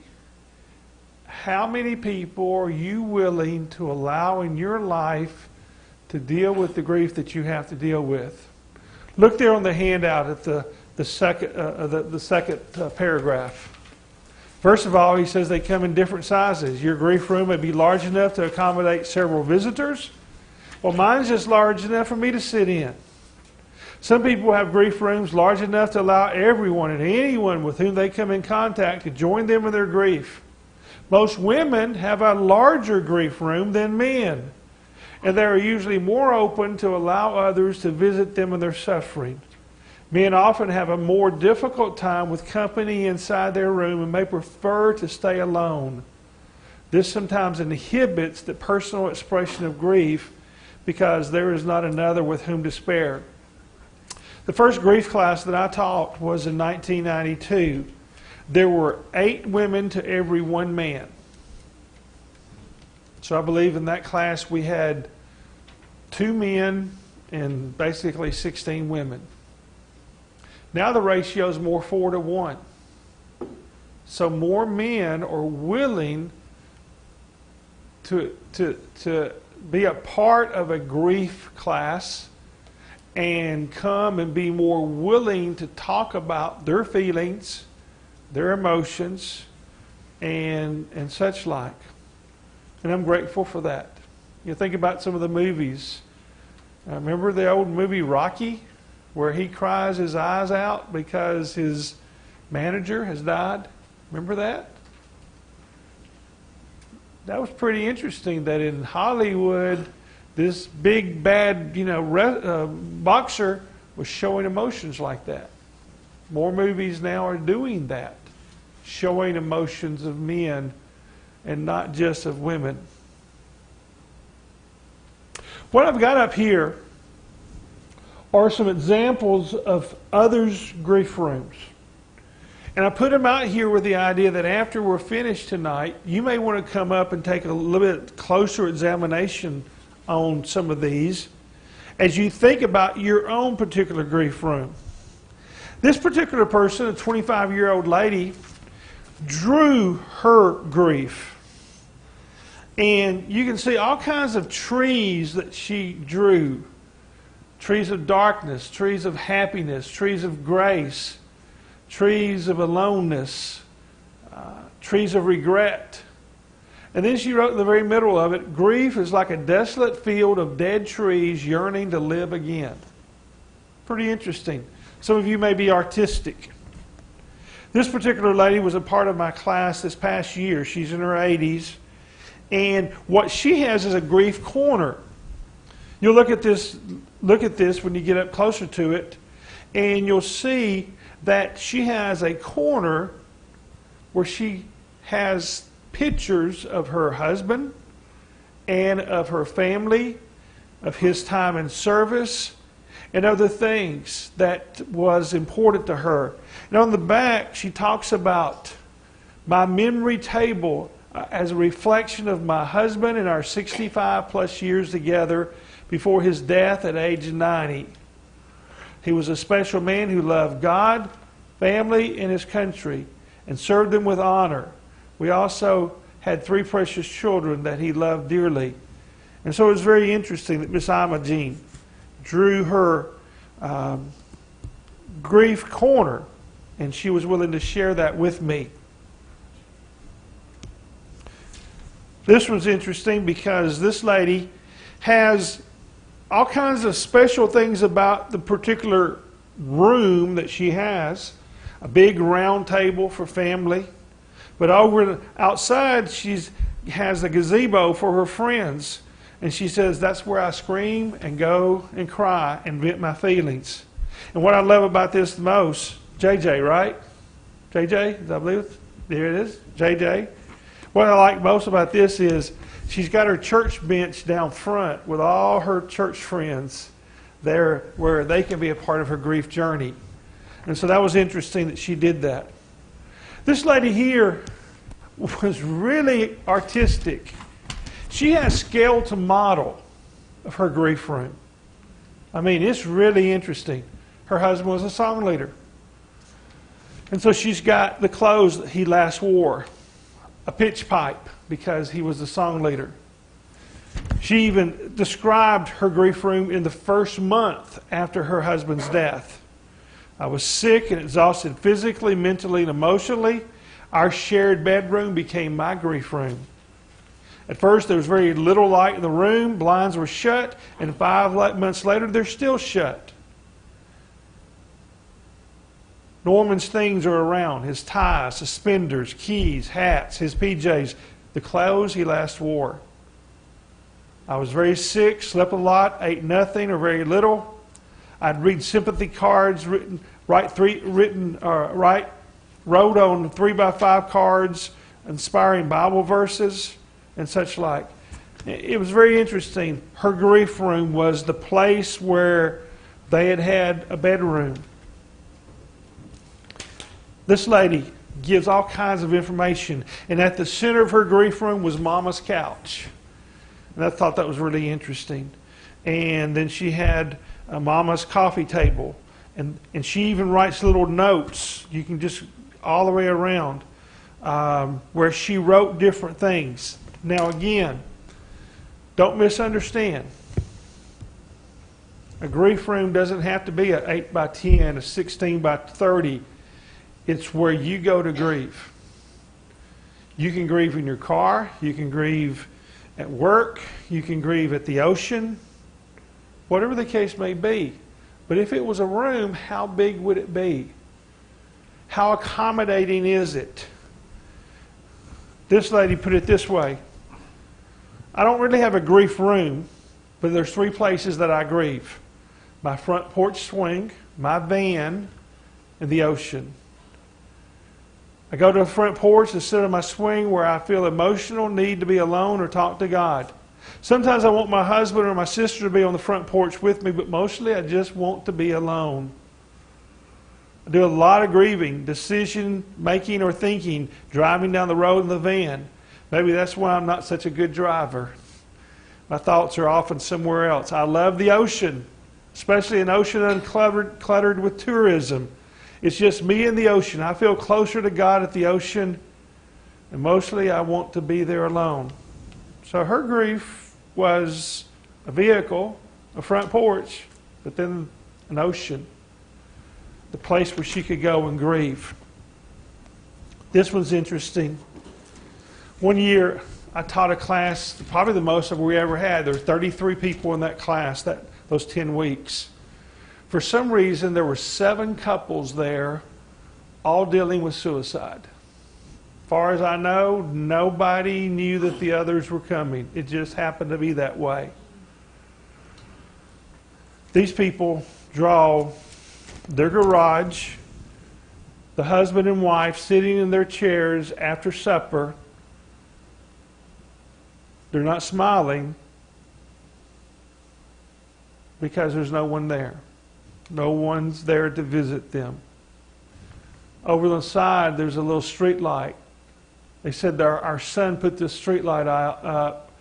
How many people are you willing to allow in your life to deal with the grief that you have to deal with? Look there on the handout at the second paragraph. First of all, he says they come in different sizes. Your grief room may be large enough to accommodate several visitors. Well, mine's just large enough for me to sit in. Some people have grief rooms large enough to allow everyone and anyone with whom they come in contact to join them in their grief. Most women have a larger grief room than men, and they are usually more open to allow others to visit them in their suffering. Men often have a more difficult time with company inside their room and may prefer to stay alone. This sometimes inhibits the personal expression of grief because there is not another with whom to spare. The first grief class that I taught was in 1992. There were 8 women to every 1 man. So I believe in that class we had 2 men and basically 16 women. Now the ratio is more 4 to 1. So more men are willing to be a part of a grief class and come and be more willing to talk about their feelings, their emotions, and such like. And I'm grateful for that. You think about some of the movies. Remember the old movie Rocky, where he cries his eyes out because his manager has died? Remember that? That was pretty interesting that in Hollywood, this big bad, boxer was showing emotions like that. More movies now are doing that, showing emotions of men and not just of women. What I've got up here are some examples of others' grief rooms. And I put them out here with the idea that after we're finished tonight, you may want to come up and take a little bit closer examination on some of these as you think about your own particular grief room. This particular person, a 25-year-old lady, drew her grief. And you can see all kinds of trees that she drew. Trees of darkness, trees of happiness, trees of grace, trees of aloneness, trees of regret. And then she wrote in the very middle of it, grief is like a desolate field of dead trees yearning to live again. Pretty interesting. Some of you may be artistic. This particular lady was a part of my class this past year. She's in her 80s. And what she has is a grief corner. You'll look at this when you get up closer to it, and you'll see that she has a corner where she has pictures of her husband and of her family, of his time in service, and other things that was important to her. And on the back, she talks about my memory table as a reflection of my husband and our 65 plus years together before his death at age 90. He was a special man who loved God, family, and his country, and served them with honor. we also had 3 precious children that he loved dearly. And so it was very interesting that Miss Imogene drew her grief corner, and she was willing to share that with me. This was interesting because this lady has all kinds of special things about the particular room that she has. A big round table for family. But outside she has a gazebo for her friends. And she says, that's where I scream and go and cry and vent my feelings. And what I love about this the most, JJ, right? JJ, I believe there it is, JJ. What I like most about this is she's got her church bench down front with all her church friends there where they can be a part of her grief journey. And so that was interesting that she did that. This lady here was really artistic. She has skeleton model of her grief room. I mean, it's really interesting. Her husband was a song leader. And so she's got the clothes that he last wore. A pitch pipe, because he was the song leader. She even described her grief room in the first month after her husband's death. I was sick and exhausted physically, mentally, and emotionally. Our shared bedroom became my grief room. At first, there was very little light in the room. Blinds were shut, and 5 months later, they're still shut. Norman's things are around. His ties, suspenders, keys, hats, his PJs, the clothes he last wore. I was very sick, slept a lot, ate nothing or very little. I'd read sympathy cards wrote on 3x5 cards, inspiring Bible verses and such like. It was very interesting. Her grief room was the place where they had a bedroom. This lady gives all kinds of information. And at the center of her grief room was Mama's couch. And I thought that was really interesting. And then she had Mama's coffee table. And she even writes little notes. You can just all the way around where she wrote different things. Now again, don't misunderstand. A grief room doesn't have to be an 8 by 10, a 16 by 30. It's where you go to grieve. You can grieve in your car. You can grieve at work. You can grieve at the ocean. Whatever the case may be. But if it was a room, how big would it be? How accommodating is it? This lady put it this way. I don't really have a grief room, but there's 3 places that I grieve. My front porch swing, my van, and the ocean. I go to the front porch and sit on my swing where I feel emotional, need to be alone or talk to God. Sometimes I want my husband or my sister to be on the front porch with me, but mostly I just want to be alone. I do a lot of grieving, decision making or thinking, driving down the road in the van. Maybe that's why I'm not such a good driver. My thoughts are often somewhere else. I love the ocean, especially an ocean uncluttered with tourism. It's just me and the ocean. I feel closer to God at the ocean, and mostly I want to be there alone. So her grief was a vehicle, a front porch, but then an ocean, the place where she could go and grieve. This one's interesting. One year I taught a class, probably the most we ever had. There were 33 people in that class those 10 weeks. For some reason, there were 7 couples there, all dealing with suicide. As far as I know, nobody knew that the others were coming. It just happened to be that way. These people draw their garage, the husband and wife sitting in their chairs after supper. They're not smiling because there's no one there. No one's there to visit them. Over the side, there's a little street light. They said our son put this street light up.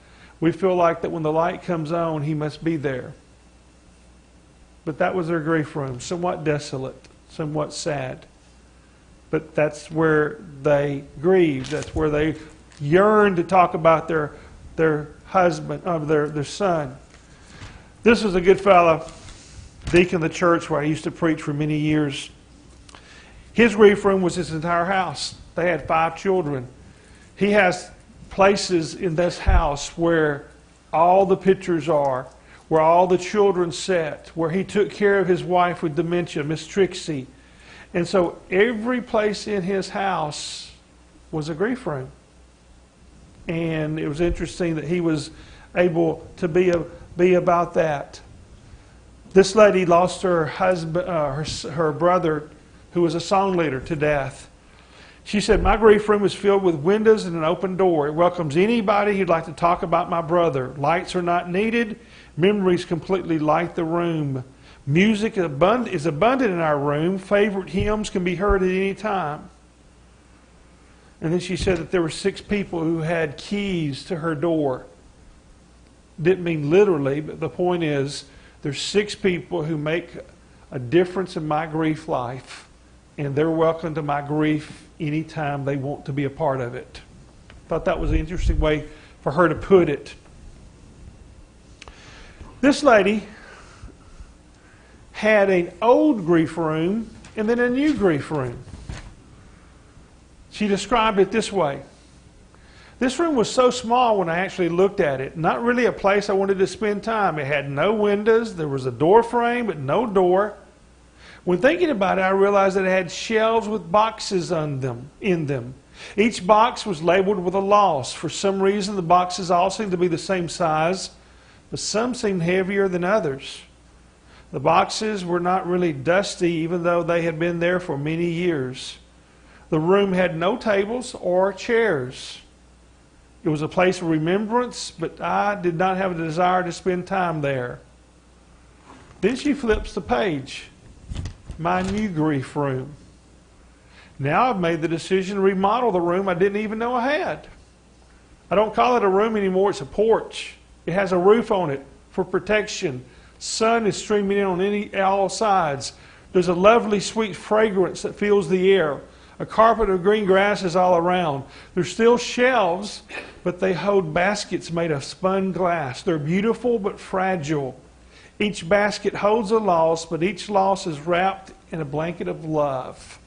We feel like that when the light comes on, he must be there. But that was their grief room, somewhat desolate, somewhat sad. but that's where they grieved. That's where they yearned to talk about their husband, their son. This was a good fellow, deacon of the church where I used to preach for many years. His grief room was his entire house. They had 5 children. He has places in this house where all the pictures are, where all the children sat, where he took care of his wife with dementia, Miss Trixie. And so every place in his house was a grief room. And it was interesting that he was able to be about that. This lady lost her husband, her brother, who was a song leader, to death. She said, "My grief room is filled with windows and an open door. It welcomes anybody who'd like to talk about my brother. Lights are not needed. Memories completely light the room. Music is abundant in our room. Favorite hymns can be heard at any time." And then she said that there were 6 people who had keys to her door. Didn't mean literally, but the point is, there's 6 people who make a difference in my grief life, and they're welcome to my grief anytime they want to be a part of it. Thought that was an interesting way for her to put it. This lady had an old grief room and then a new grief room. She described it this way. This room was so small when I actually looked at it, not really a place I wanted to spend time. It had no windows, there was a door frame, but no door. When thinking about it, I realized that it had shelves with boxes in them. Each box was labeled with a loss. For some reason, the boxes all seemed to be the same size, but some seemed heavier than others. The boxes were not really dusty, even though they had been there for many years. The room had no tables or chairs. It was a place of remembrance, but I did not have a desire to spend time there. Then she flips the page. My new grief room. Now I've made the decision to remodel the room I didn't even know I had. I don't call it a room anymore, it's a porch. It has a roof on it for protection. Sun is streaming in on all sides. There's a lovely sweet fragrance that fills the air. A carpet of green grass is all around. There's still shelves, but they hold baskets made of spun glass. They're beautiful but fragile. Each basket holds a loss, but each loss is wrapped in a blanket of love.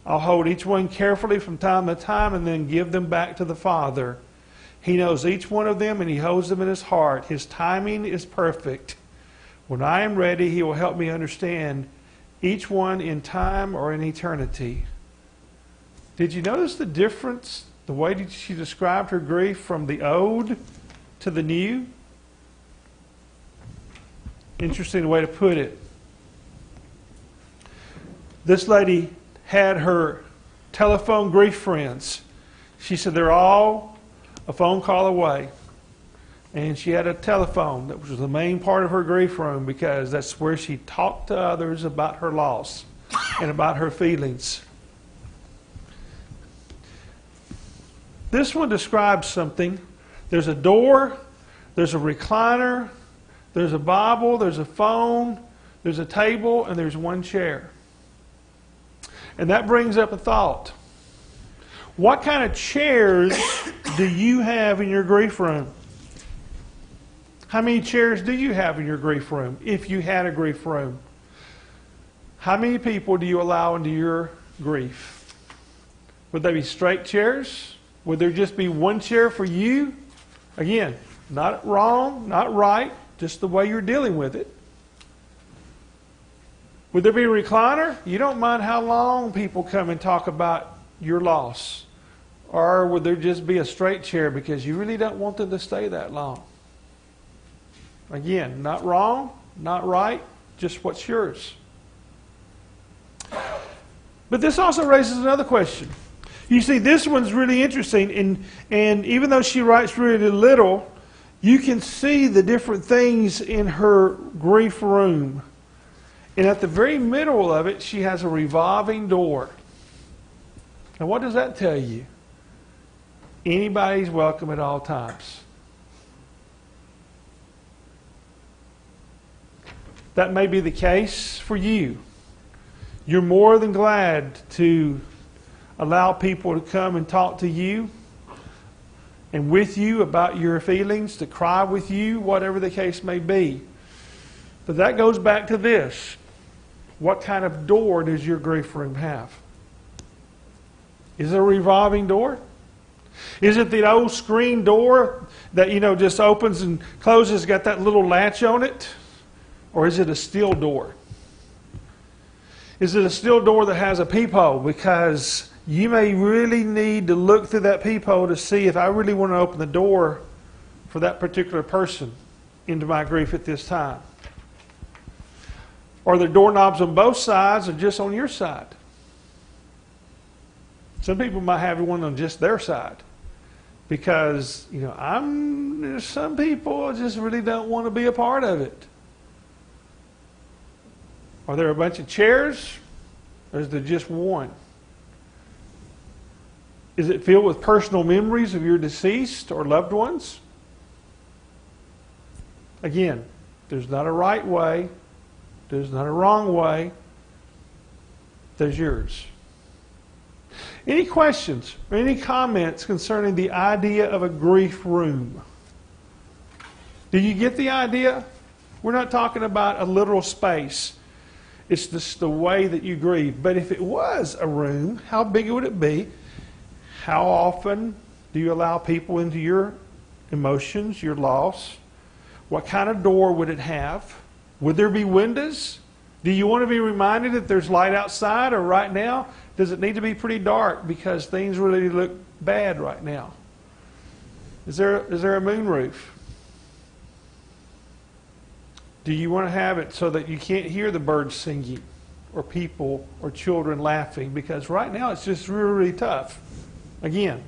I'll hold each one carefully from time to time and then give them back to the Father. He knows each one of them and He holds them in His heart. His timing is perfect. When I am ready, He will help me understand each one in time or in eternity. Did you notice the difference, the way she described her grief from the old to the new? Interesting way to put it. This lady had her telephone grief friends. She said they're all a phone call away. And she had a telephone that was the main part of her grief room because that's where she talked to others about her loss and about her feelings. This one describes something. There's a door, there's a recliner, there's a Bible, there's a phone, there's a table, and there's one chair. And that brings up a thought. What kind of chairs do you have in your grief room? How many chairs do you have in your grief room, if you had a grief room? How many people do you allow into your grief? Would they be straight chairs? Would there just be one chair for you? Again, not wrong, not right, just the way you're dealing with it. Would there be a recliner? You don't mind how long people come and talk about your loss. Or would there just be a straight chair because you really don't want them to stay that long? Again, not wrong, not right, just what's yours. But this also raises another question. You see, this one's really interesting, and even though she writes really little, you can see the different things in her grief room. And at the very middle of it, she has a revolving door. Now, what does that tell you? Anybody's welcome at all times. That may be the case for you. You're more than glad to allow people to come and talk to you and with you about your feelings, to cry with you, whatever the case may be. But that goes back to this. What kind of door does your grief room have? Is it a revolving door? Is it the old screen door that, just opens and closes, got that little latch on it? Or is it a steel door? Is it a steel door that has a peephole? Because you may really need to look through that peephole to see if I really want to open the door for that particular person into my grief at this time. Are there doorknobs on both sides or just on your side? Some people might have one on just their side. Because, some people just really don't want to be a part of it. Are there a bunch of chairs? Or is there just one? Is it filled with personal memories of your deceased or loved ones? Again, there's not a right way. There's not a wrong way. There's yours. Any questions or any comments concerning the idea of a grief room? Do you get the idea? We're not talking about a literal space. It's just the way that you grieve. But if it was a room, how big would it be? How often do you allow people into your emotions, your loss? What kind of door would it have? Would there be windows? Do you want to be reminded that there's light outside, or right now, does it need to be pretty dark because things really look bad right now? Is there a moonroof? Do you want to have it so that you can't hear the birds singing or people or children laughing? Because right now it's just really, really tough. Again,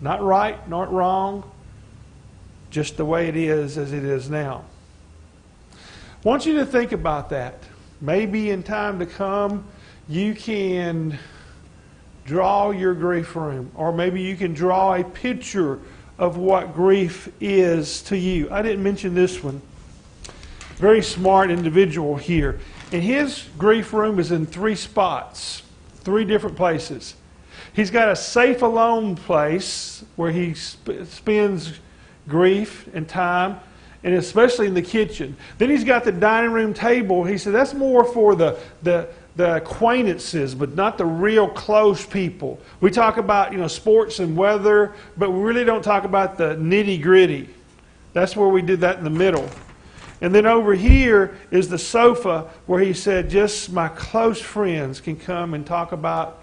not right, not wrong, just the way it is as it is now. I want you to think about that. Maybe in time to come, you can draw your grief room, or maybe you can draw a picture of what grief is to you. I didn't mention this one. Very smart individual here. And his grief room is in 3 spots, 3 different places. He's got a safe alone place where he spends grief and time, and especially in the kitchen. Then he's got the dining room table. He said that's more for the acquaintances, but not the real close people. We talk about sports and weather, but we really don't talk about the nitty gritty. That's where we did that in the middle. And then over here is the sofa where he said just my close friends can come and talk about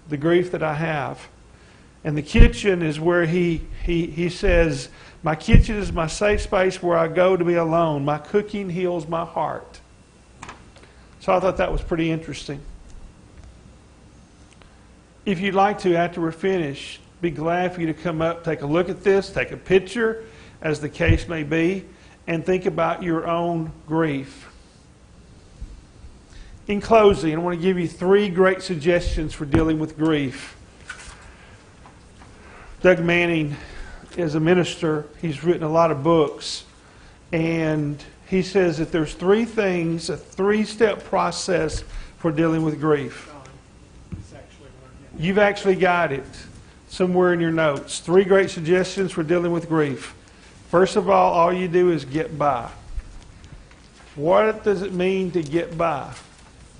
the grief that I have. And the kitchen is where he says, my kitchen is my safe space where I go to be alone. My cooking heals my heart. So I thought that was pretty interesting. If you'd like to, after we're finished, be glad for you to come up, take a look at this, take a picture, as the case may be, and think about your own grief. In closing, I want to give you 3 great suggestions for dealing with grief. Doug Manning is a minister. He's written a lot of books. And he says that there's 3 things, a 3-step process for dealing with grief. You've actually got it somewhere in your notes. 3 great suggestions for dealing with grief. First of all you do is get by. What does it mean to get by?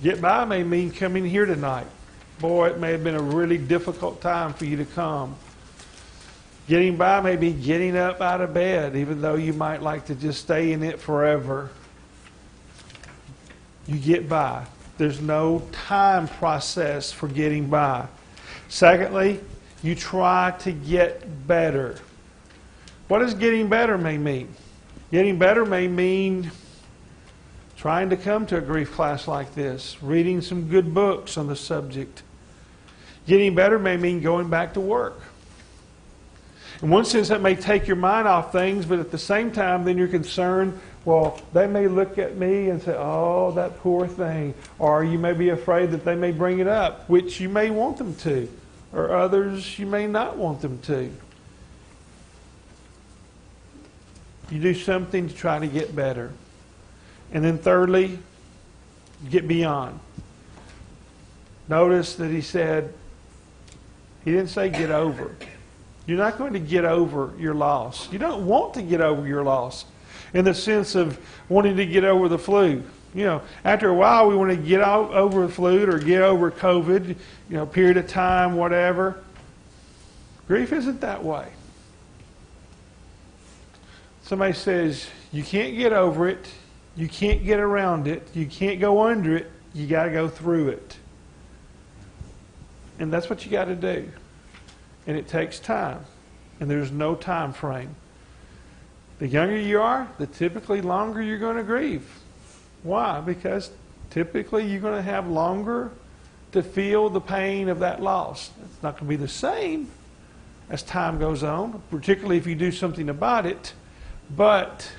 Get by may mean coming here tonight. Boy, it may have been a really difficult time for you to come. Getting by may be getting up out of bed, even though you might like to just stay in it forever. You get by. There's no time process for getting by. Secondly, you try to get better. What does getting better may mean? Getting better may mean trying to come to a grief class like this, reading some good books on the subject. Getting better may mean going back to work. In one sense, that may take your mind off things, but at the same time, then you're concerned, well, they may look at me and say, oh, that poor thing. Or you may be afraid that they may bring it up, which you may want them to. Or others you may not want them to. You do something to try to get better. And then thirdly, get beyond. Notice that he said, he didn't say get over. You're not going to get over your loss. You don't want to get over your loss in the sense of wanting to get over the flu. You know, after a while we want to get over the flu or get over COVID, period of time, whatever. Grief isn't that way. Somebody says, you can't get over it, you can't get around it, you can't go under it, you got to go through it. And that's what you got to do. And it takes time. And there's no time frame. The younger you are, the typically longer you're going to grieve. Why? Because typically you're going to have longer to feel the pain of that loss. It's not going to be the same as time goes on, particularly if you do something about it. But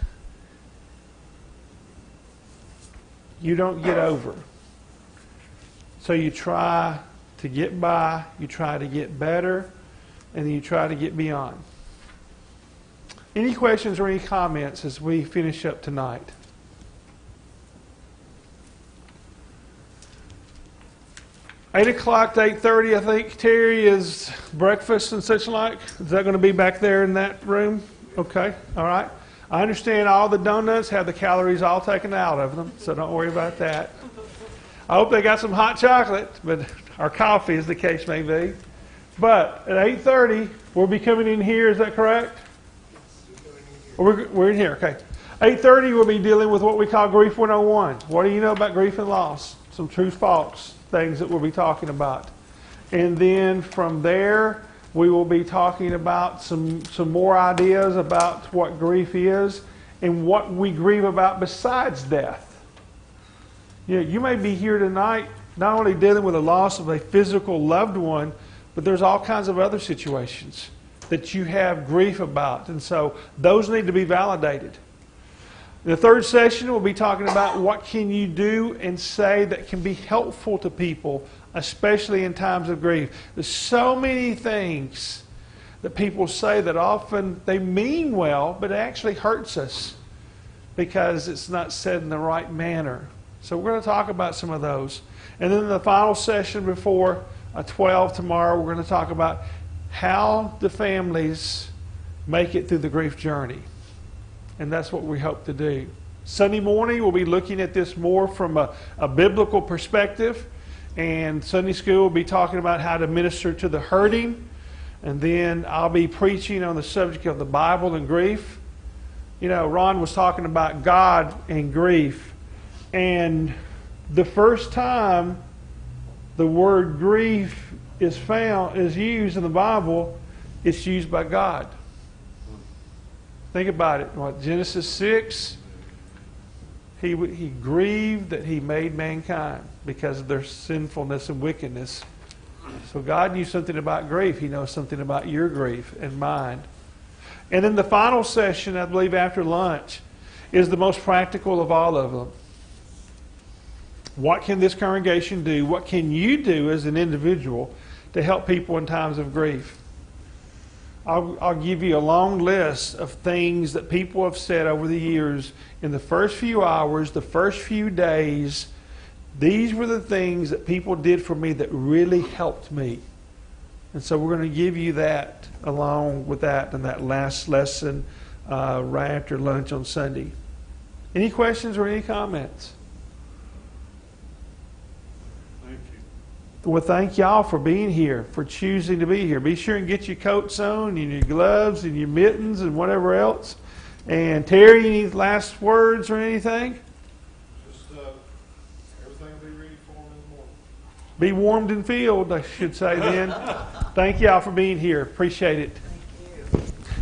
you don't get over. So you try to get by, you try to get better, and then you try to get beyond. Any questions or any comments as we finish up tonight? Eight o'clock to 8:30, I think, Terry, is breakfast and such like. Is that going to be back there in that room? Okay, all right. I understand all the donuts have the calories all taken out of them, so don't worry about that. I hope they got some hot chocolate, or coffee, as the case may be. But at 8:30, we'll be coming in here. Is that correct? We're in here. Okay. 8:30, we'll be dealing with what we call Grief 101. What do you know about grief and loss? Some true, false things that we'll be talking about. And then from there, we will be talking about some more ideas about what grief is and what we grieve about besides death. You may be here tonight not only dealing with the loss of a physical loved one, but there's all kinds of other situations that you have grief about. And so those need to be validated. In the third session, we'll be talking about what can you do and say that can be helpful to people, especially in times of grief. There's so many things that people say that often they mean well, but it actually hurts us because it's not said in the right manner. So we're going to talk about some of those. And then in the final session before 12 tomorrow, we're going to talk about how do families make it through the grief journey. And that's what we hope to do. Sunday morning, we'll be looking at this more from a biblical perspective. And Sunday school will be talking about how to minister to the hurting. And then I'll be preaching on the subject of the Bible and grief. Ron was talking about God and grief. And the first time the word grief is used in the Bible, it's used by God. Think about it. Genesis 6, he grieved that he made mankind because of their sinfulness and wickedness. So God knew something about grief. He knows something about your grief and mine. And then the final session, I believe after lunch, is the most practical of all of them. What can this congregation do? What can you do as an individual to help people in times of grief? I'll give you a long list of things that people have said over the years in the first few hours, the first few days. These were the things that people did for me that really helped me. And so we're going to give you that along with that in that last lesson right after lunch on Sunday. Any questions or any comments? Well, thank y'all for being here, for choosing to be here. Be sure and get your coats on and your gloves and your mittens and whatever else. And Terry, any last words or anything? Just everything will be ready for them in the morning. Be warmed and filled, I should say then. Thank y'all for being here. Appreciate it.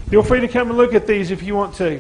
Feel free to come and look at these if you want to.